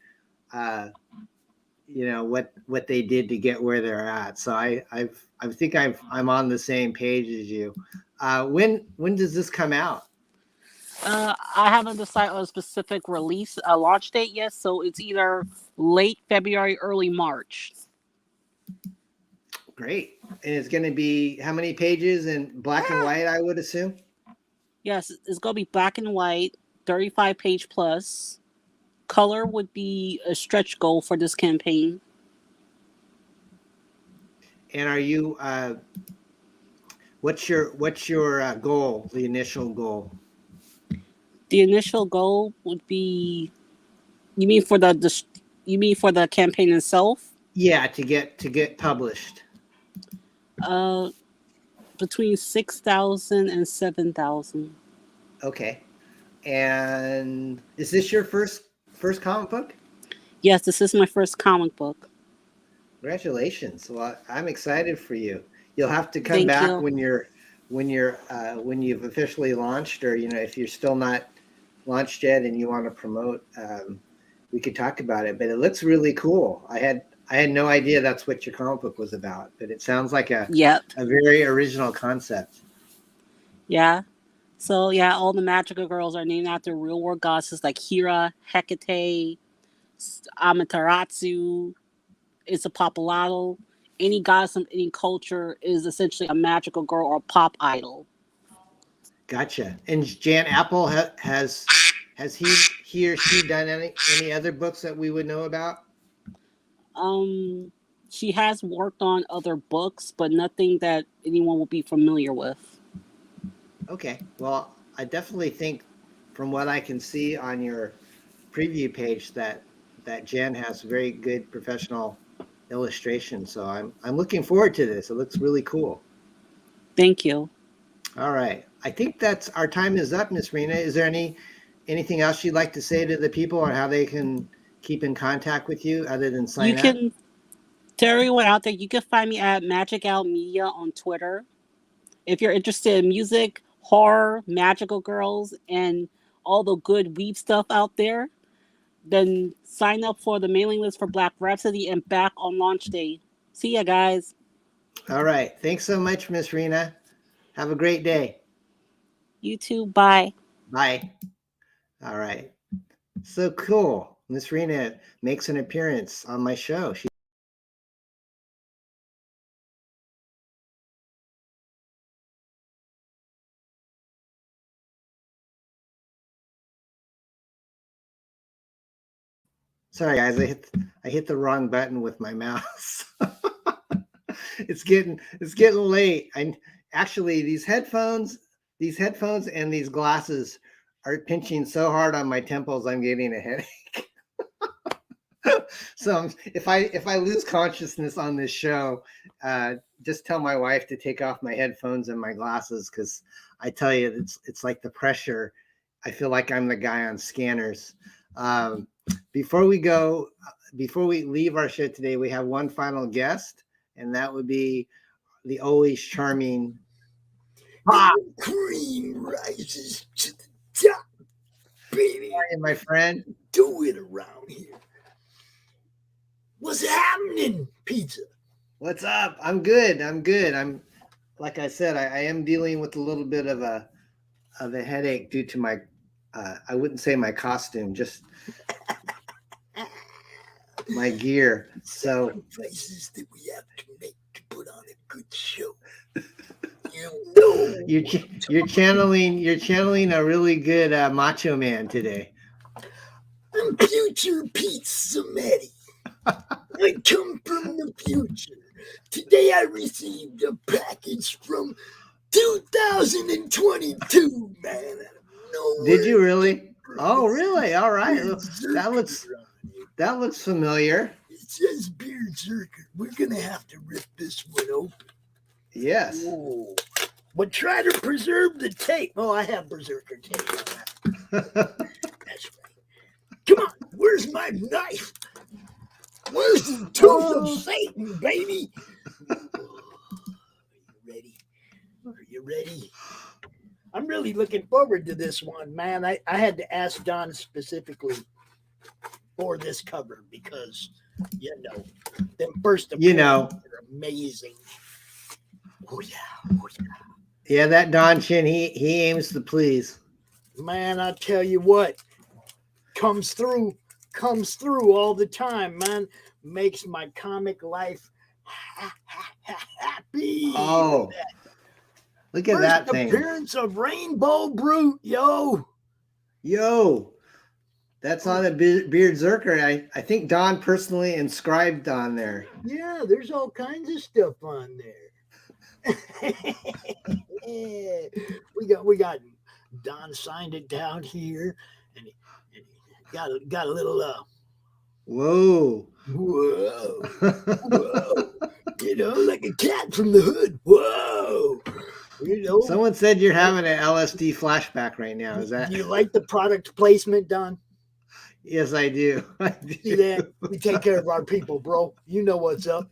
Speaker 6: What they did to get where they're at. So I think I'm on the same page as you. When does this come out?
Speaker 21: I haven't decided on a specific launch date yet, so it's either late February, early March.
Speaker 6: Great. And it's going to be how many pages in black and white, I would assume?
Speaker 21: Yes, it's going to be black and white, 35 page plus. Color would be a stretch goal for this campaign.
Speaker 6: And are you what's your goal, the initial goal?
Speaker 21: The initial goal would be, you mean for the campaign itself?
Speaker 6: Yeah, to get published.
Speaker 21: Between 6,000 and 7,000.
Speaker 6: Okay. And is this your first comic book?
Speaker 21: Yes, this is my first comic book.
Speaker 6: Congratulations. Well, I'm excited for you. You'll have to come
Speaker 21: Thank
Speaker 6: back
Speaker 21: you.
Speaker 6: when you've officially launched, or if you're still not launched yet and you want to promote, we could talk about it. But it looks really cool. I had no idea that's what your comic book was about, but it sounds like a very original concept.
Speaker 21: Yeah. So yeah, all the magical girls are named after real world goddesses like Hera, Hecate, Amaterasu, Isapopolato. Any goddess of any culture is essentially a magical girl or a pop idol.
Speaker 6: Gotcha. And Jan Apple has he or she done any other books that we would know about?
Speaker 21: She has worked on other books, but nothing that anyone will be familiar with.
Speaker 6: Okay. Well, I definitely think from what I can see on your preview page that Jan has very good professional illustration. So I'm looking forward to this. It looks really cool.
Speaker 21: Thank you.
Speaker 6: All right. I think that's our time is up, Miss Rena. Is there anything else you'd like to say to the people on how they can keep in contact with you other than sign up?
Speaker 21: To everyone out there, you can find me at Magic Out Media on Twitter. If you're interested in music, horror, magical girls, and all the good weeb stuff out there, then sign up for the mailing list for Black Rhapsody and back on launch day. See ya, guys.
Speaker 6: All right. Thanks so much, Miss Rena. Have a great day.
Speaker 21: You too. Bye.
Speaker 6: Bye. All right. So cool. Miss Rena makes an appearance on my show. Sorry, guys. I hit the wrong button with my mouse. It's getting late. Actually these headphones and these glasses are pinching so hard on my temples. I'm getting a headache. So if I lose consciousness on this show, just tell my wife to take off my headphones and my glasses, because I tell you, it's like the pressure. I feel like I'm the guy on Scanners. Before we leave our show today, we have one final guest, and that would be the always charming
Speaker 1: Cream rises to the top, baby.
Speaker 6: How are you, my friend?
Speaker 1: Do it around here. What's happening, Pizza?
Speaker 6: What's up? I'm good. I'm like I said, I am dealing with a little bit of a headache due to my I wouldn't say my costume, just my gear. So
Speaker 1: sacrifices that we have to make to put on a good show.
Speaker 6: You're channeling a really good macho man today.
Speaker 1: I'm future Pizza Meti. I come from the future. Today I received a package from 2022, man.
Speaker 6: Did you really? Oh, really? All right. That looks familiar.
Speaker 1: It says BEARDZZERKER. We're gonna have to rip this one open.
Speaker 6: Yes.
Speaker 1: Whoa. But try to preserve the tape. Oh, I have Berserker tape on that. That's right. Come on, where's my knife? Where's the tooth of Satan, baby? Are you ready? I'm really looking forward to this one, man. I had to ask Don specifically for this cover because, them first appearances are amazing. Oh, yeah. Oh, yeah.
Speaker 6: Yeah, that Don Chin, he aims to please.
Speaker 1: Man, I tell you what, comes through all the time, man. Makes my comic life happy.
Speaker 6: Oh, look at that thing.
Speaker 1: First appearance of Rainbow Brute, yo.
Speaker 6: That's on a Beardzerker. I think Don personally inscribed on there.
Speaker 1: Yeah, there's all kinds of stuff on there. we got Don signed it down here, and he got a little
Speaker 6: whoa,
Speaker 1: like a cat from the hood. Whoa,
Speaker 6: Someone said you're having an LSD flashback right now. Is that?
Speaker 1: You like the product placement, Don?
Speaker 6: Yes, I do.
Speaker 1: See that? We take care of our people, bro. You know what's up.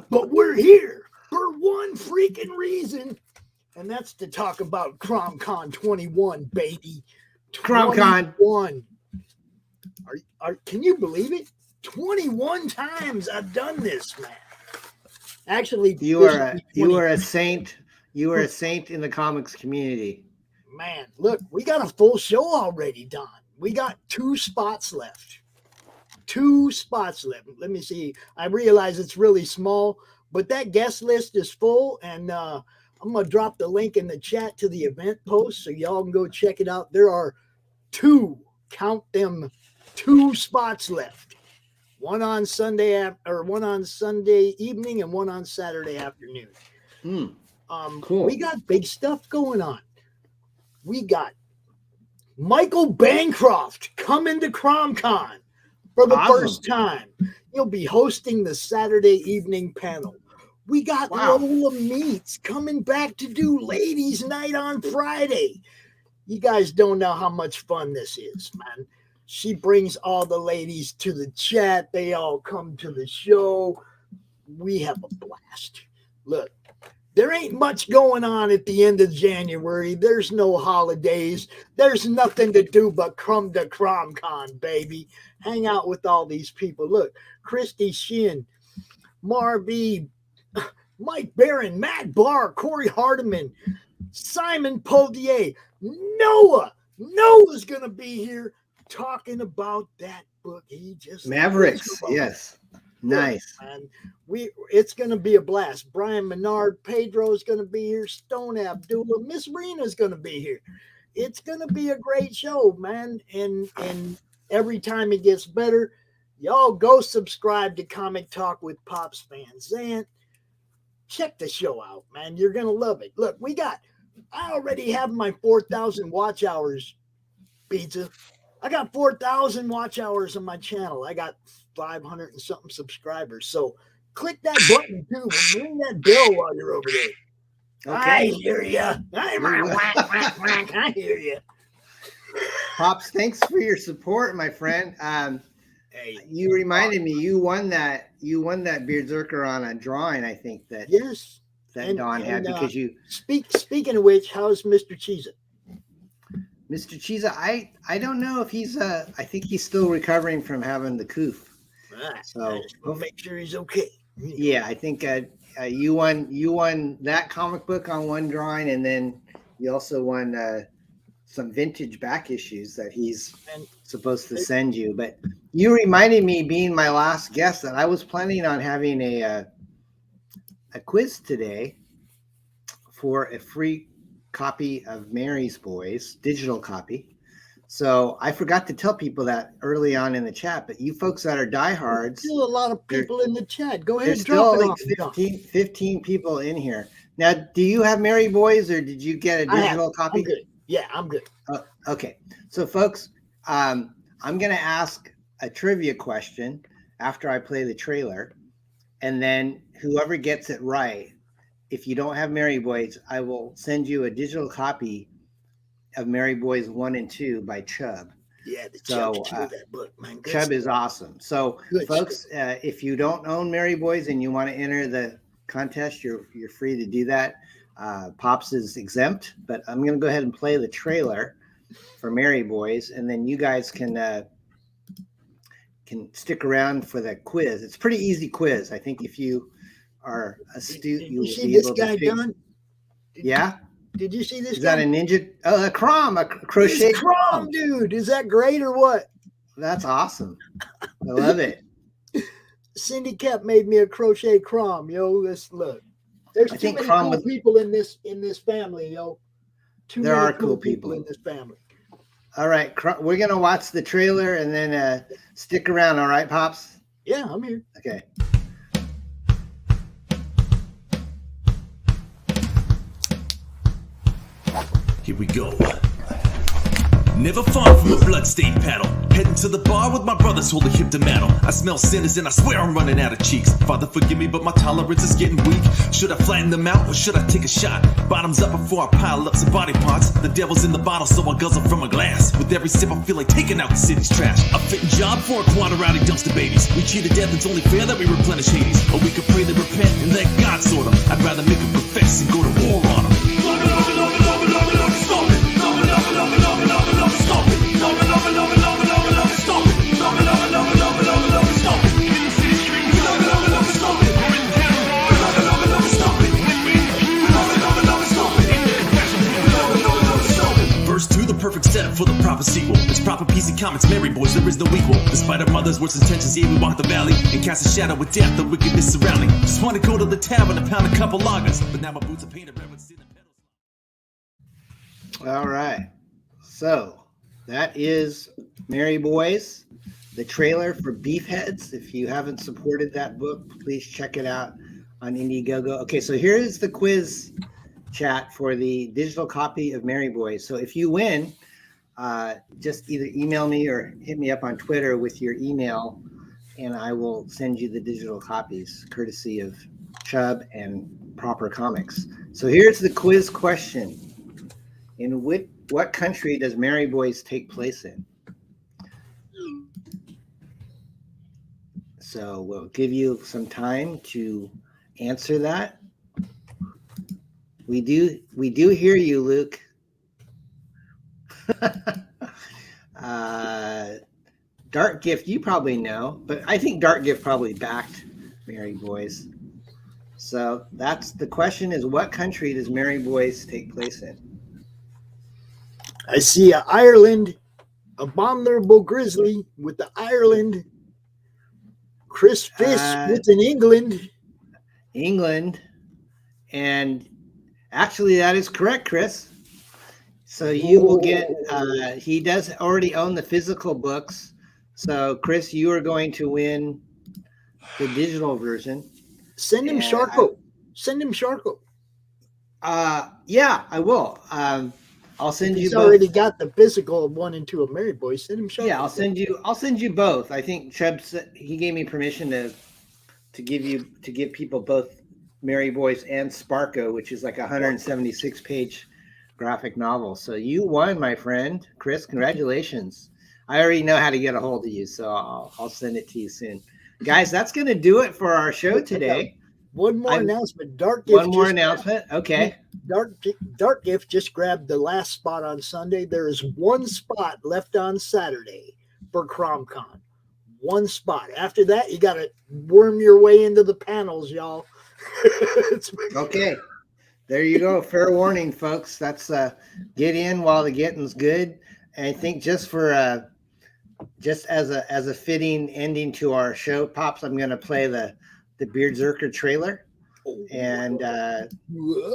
Speaker 1: But we're here for one freaking reason, and that's to talk about CromCon 21, baby.
Speaker 6: CromCon
Speaker 1: 21. Can you believe it? 21 times I've done this, man. Actually,
Speaker 6: you are a saint. You are a saint in the comics community.
Speaker 1: Man, look, we got a full show already, Don. We got 2 spots left. 2 spots left. Let me see. I realize it's really small, but that guest list is full, and I'm going to drop the link in the chat to the event post so y'all can go check it out. There are 2, count them, 2 spots left. One on Sunday evening and one on Saturday afternoon.
Speaker 6: Cool.
Speaker 1: We got big stuff going on. We got Michael Bancroft coming to CromCon for the first time. He'll be hosting the Saturday evening panel. We got Lola Meets coming back to do Ladies Night on Friday. You guys don't know how much fun this is, man. She brings all the ladies to the chat. They all come to the show. We have a blast. Look, there ain't much going on at the end of January. There's no holidays. There's nothing to do but come to CromCon, baby. Hang out with all these people. Look, Christy Shin, Marv, Mike Barron, Matt Barr, Corey Hardiman, Simon Podier, Noah's going to be here talking about that book he just
Speaker 6: Mavericks. Yes. Nice.
Speaker 1: And it's going to be a blast. Brian Menard, Pedro is going to be here. Stone Abdullah, Miss Rena's going to be here. It's going to be a great show, man. And every time it gets better, y'all go subscribe to Comic Talk with Pops Van Zant. Check the show out, man. You're going to love it. Look, I already have my 4,000 watch hours, Pizza. I got 4,000 watch hours on my channel. I got 500 and something subscribers. So click that button too. Ring that bell while you're over there. Okay. I hear you. I hear you.
Speaker 6: Pops, thanks for your support, my friend.
Speaker 1: Hey,
Speaker 6: you reminded me you won that Beardzerker on a drawing, I think that Don had because you
Speaker 1: speaking of which, how's Mr. Cheesa?
Speaker 6: Mr. Cheesa, I don't know if he's I think he's still recovering from having the coof. So
Speaker 1: we'll make sure he's okay.
Speaker 6: Yeah, I think you won that comic book on one drawing, and then you also won some vintage back issues that he's supposed to send you. But you reminded me, being my last guest, that I was planning on having a quiz today for a free copy of Mary's Boys, digital copy. So I forgot to tell people that early on in the chat, but you folks that are diehards,
Speaker 1: there's still a lot of people in the chat. Go ahead,
Speaker 6: there's
Speaker 1: drop
Speaker 6: still
Speaker 1: it
Speaker 6: like 15 people in here. Now, do you have Mary Boys, or did you get a digital copy?
Speaker 1: I'm good. Yeah, I'm good.
Speaker 6: Okay. So folks, I'm going to ask a trivia question after I play the trailer, and then whoever gets it right, if you don't have Mary Boys, I will send you a digital copy of Mary Boys 1 and 2 by Chubb.
Speaker 1: Yeah, the
Speaker 6: So
Speaker 1: Chubb's true, that book, man. Good
Speaker 6: Chubb is
Speaker 1: stuff.
Speaker 6: awesome. So
Speaker 1: Good
Speaker 6: folks, if you don't own Mary Boys and you want to enter the contest, you're free to do that. Pops is exempt, but I'm going to go ahead and play the trailer for Mary Boys, and then you guys can stick around for the quiz. It's a pretty easy quiz. I think if you are astute, you will
Speaker 1: see
Speaker 6: be
Speaker 1: this
Speaker 6: able
Speaker 1: guy
Speaker 6: to figure.
Speaker 1: done?
Speaker 6: Yeah.
Speaker 1: Did you see this?
Speaker 6: Is that a ninja? Oh, a crochet
Speaker 1: It's crom, dude. Is that great or what?
Speaker 6: That's awesome. I love it.
Speaker 1: Cindy Kemp made me a crochet crom, yo. Let's look. There's
Speaker 6: I
Speaker 1: too
Speaker 6: think
Speaker 1: many
Speaker 6: crom
Speaker 1: cool
Speaker 6: was-
Speaker 1: people in this family, yo.
Speaker 6: There are cool people
Speaker 1: in this family.
Speaker 6: All right, we're gonna watch the trailer and then stick around. All right, Pops.
Speaker 1: Yeah, I'm here.
Speaker 6: Okay.
Speaker 3: Here we go. Never far from a bloodstained paddle. Heading to the bar with my brothers holding hip to metal. I smell sinners and I swear I'm running out of cheeks. Father, forgive me, but my tolerance is getting weak. Should I flatten them out or should I take a shot? Bottoms up before I pile up some body parts. The devil's in the bottle, so I guzzle from a glass. With every sip, I feel like taking out the city's trash. A fitting job for a quad of rowdy dumpster babies. We cheat to death, it's only fair that we replenish Hades. Or we could pray they repent and let God sort them. I'd rather make them confess and go to war on them. Stop it! Stop it! Verse 2, the perfect setup for the proper sequel. It's proper PC comics, Mary Boys, there is no equal. Despite our mother's worst intentions, yeah, we walk the valley and cast a shadow with death, the wickedness surrounding. Just want to go to the tavern and pound a couple lagers, but now my boots are painted red with sin and petals.
Speaker 6: All right. So that is Mary Boys, the trailer for Beefheads. If you haven't supported that book, please check it out on Indiegogo. Okay, so here is the quiz chat for the digital copy of Mary Boys. So if you win, just either email me or hit me up on Twitter with your email, and I will send you the digital copies, courtesy of Chubb and Proper Comics. So here's the quiz question. In what country does Mary Boys take place in? So we'll give you some time to answer that. We do hear you, Luke. Dark Gift, you probably know, but I think Dark Gift probably backed Mary Boys. So that's the question: is what country does Mary Boys take place in?
Speaker 1: I see Ireland, Abominable Grizzly with the Ireland. Chris Fisk with an England.
Speaker 6: England. And actually, that is correct, Chris. So you will get, he does already own the physical books. So, Chris, you are going to win the digital version.
Speaker 1: Send him Sharko. Send him Sharko.
Speaker 6: Yeah, I will. I'll send you
Speaker 1: He's
Speaker 6: both.
Speaker 1: already got the physical of 1 and 2 of Mary Boys. Send him Sharko.
Speaker 6: Yeah, I'll send you both. I think Chubb said he gave me permission to give people both Mary Boys and Sparko, which is like a 176-page graphic novel. So you won, my friend. Chris, congratulations. I already know how to get a hold of you, so I'll send it to you soon. Guys, that's going to do it for our show today.
Speaker 1: One more announcement. Dark Gift.
Speaker 6: One more announcement. Okay.
Speaker 1: Dark Gift just grabbed the last spot on Sunday. There is one spot left on Saturday for CromCon. One spot. After that, you got to worm your way into the panels, y'all.
Speaker 6: Okay. There you go. Fair warning, folks. That's get in while the getting's good. And I think just for just as a fitting ending to our show, Pops, I'm going to play the BEARDZZERKER trailer. And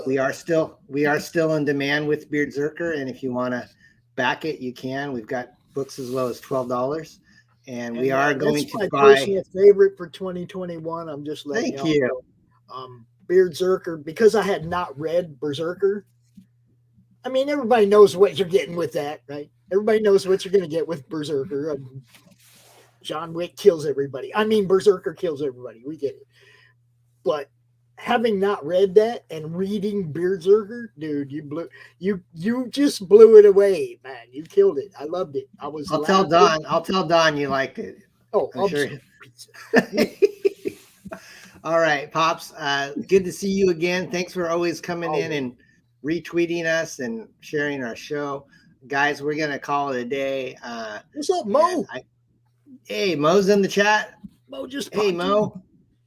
Speaker 6: we are still in demand with BEARDZZERKER, and if you want to back it, you can. We've got books as low as $12, and we are going to
Speaker 1: my
Speaker 6: buy.
Speaker 1: personal favorite for 2021. I'm just letting
Speaker 6: Thank
Speaker 1: y'all
Speaker 6: you.
Speaker 1: know. BEARDZZERKER, because I had not read Berserker. I mean, everybody knows what you're getting with that, right? Everybody knows what you're going to get with Berserker. John Wick kills everybody. I mean, Berserker kills everybody. We get it. But having not read that and reading Beardzerker, dude, you just blew it away, man. You killed it. I loved it.
Speaker 6: I'll tell Don you liked it.
Speaker 1: Oh,
Speaker 6: I'm sure. All right, Pops. Good to see you again. Thanks for always coming in and retweeting us and sharing our show. Guys, we're gonna call it a day.
Speaker 1: What's up, Mo?
Speaker 6: Hey, Mo's in the chat.
Speaker 1: Mo just
Speaker 6: Hey, Mo.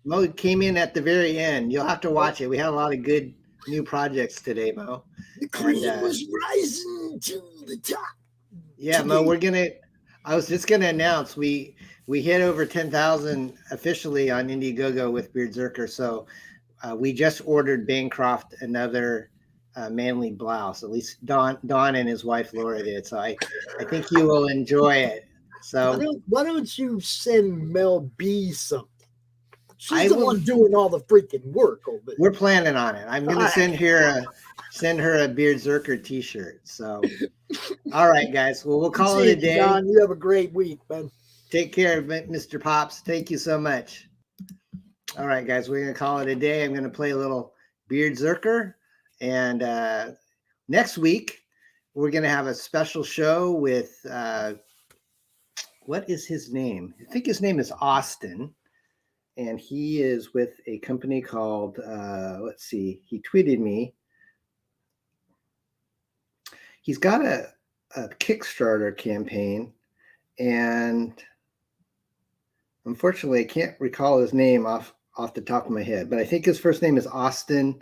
Speaker 6: Mo came in at the very end. You'll have to watch it. We had a lot of good new projects today, Mo.
Speaker 1: The cream was rising to the top.
Speaker 6: Yeah, Mo, I was just gonna announce we hit over 10,000 officially on Indiegogo with Beardzerker. So we just ordered Bancroft another manly blouse. At least Don and his wife Laura did. So I think you will enjoy it. So
Speaker 1: why don't you send Mel B something? She's the one doing all the freaking work over there.
Speaker 6: We're planning on it. I'm going to send her a Beardzerker t-shirt. So, all right, guys. Well, we'll call it a day.
Speaker 1: John, you have a great week, man.
Speaker 6: Take care, Mr. Pops. Thank you so much. All right, guys. We're going to call it a day. I'm going to play a little Beardzerker. And next week, we're going to have a special show with, what is his name? I think his name is Austin. And he is with a company called, let's see, he tweeted me. He's got a Kickstarter campaign, and unfortunately, I can't recall his name off the top of my head, but I think his first name is Austin,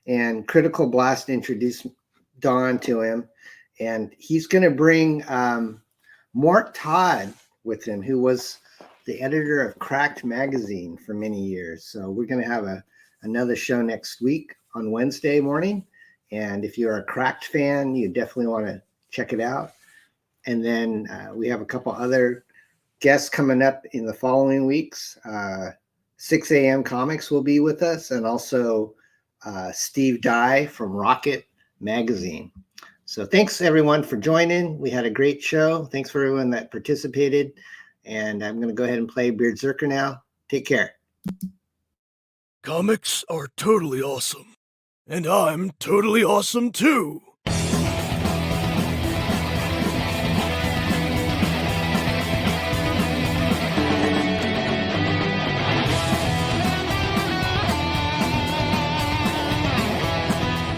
Speaker 6: and Critical Blast introduced Don to him, and he's going to bring Mort Todd with him, who was the editor of Cracked Magazine for many years. So we're going to have another show next week on Wednesday morning. And if you're a Cracked fan, you definitely want to check it out. And then we have a couple other guests coming up in the following weeks. 6 a.m. Comics will be with us, and also Steve Dye from Rocket Magazine. So thanks everyone for joining. We had a great show. Thanks for everyone that participated. And I'm going to go ahead and play Beardzerker now. Take care.
Speaker 4: Comics are totally awesome. And I'm totally awesome too.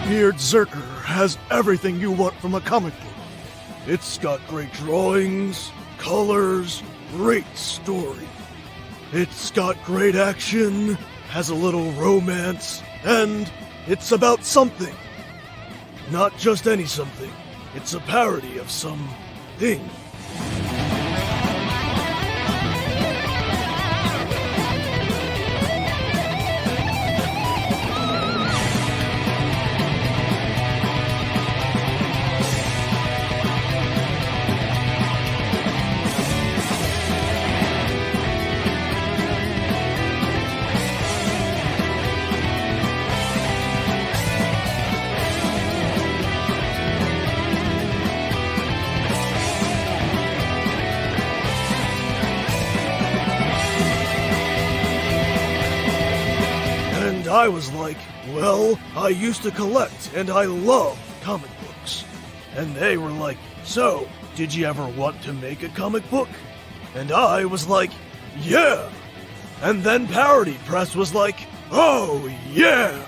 Speaker 4: Beardzerker has everything you want from a comic book. It's got great drawings, colors, great story. It's got great action, has a little romance, and it's about something. Not just any something. It's a parody of some thing. I was like, well, I used to collect and I love comic books. And they were like, so, did you ever want to make a comic book? And I was like, yeah. And then Parody Press was like, oh, yeah.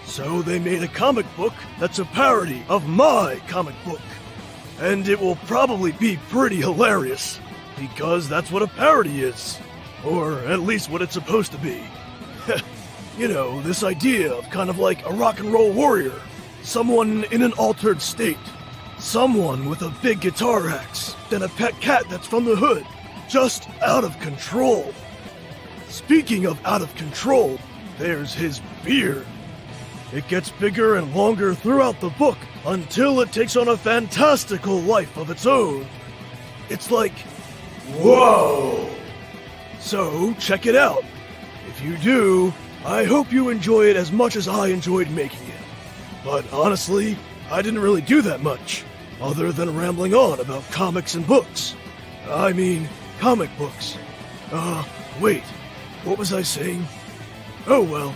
Speaker 4: So they made a comic book that's a parody of my comic book. And it will probably be pretty hilarious, because that's what a parody is. Or at least what it's supposed to be. You know, this idea of kind of like a rock and roll warrior. Someone in an altered state. Someone with a big guitar axe. Then a pet cat that's from the hood. Just out of control. Speaking of out of control, there's his beard. It gets bigger and longer throughout the book until it takes on a fantastical life of its own. It's like, whoa! So, check it out. If you do, I hope you enjoy it as much as I enjoyed making it. But honestly, I didn't really do that much, other than rambling on about comics and books. I mean, comic books. Wait, what was I saying? Oh well.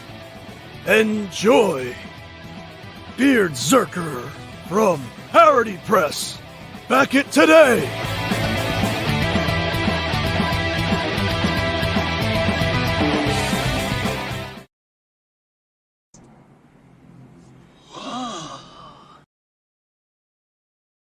Speaker 4: Enjoy! BEARDZZERKER from Parody Press. Back it today!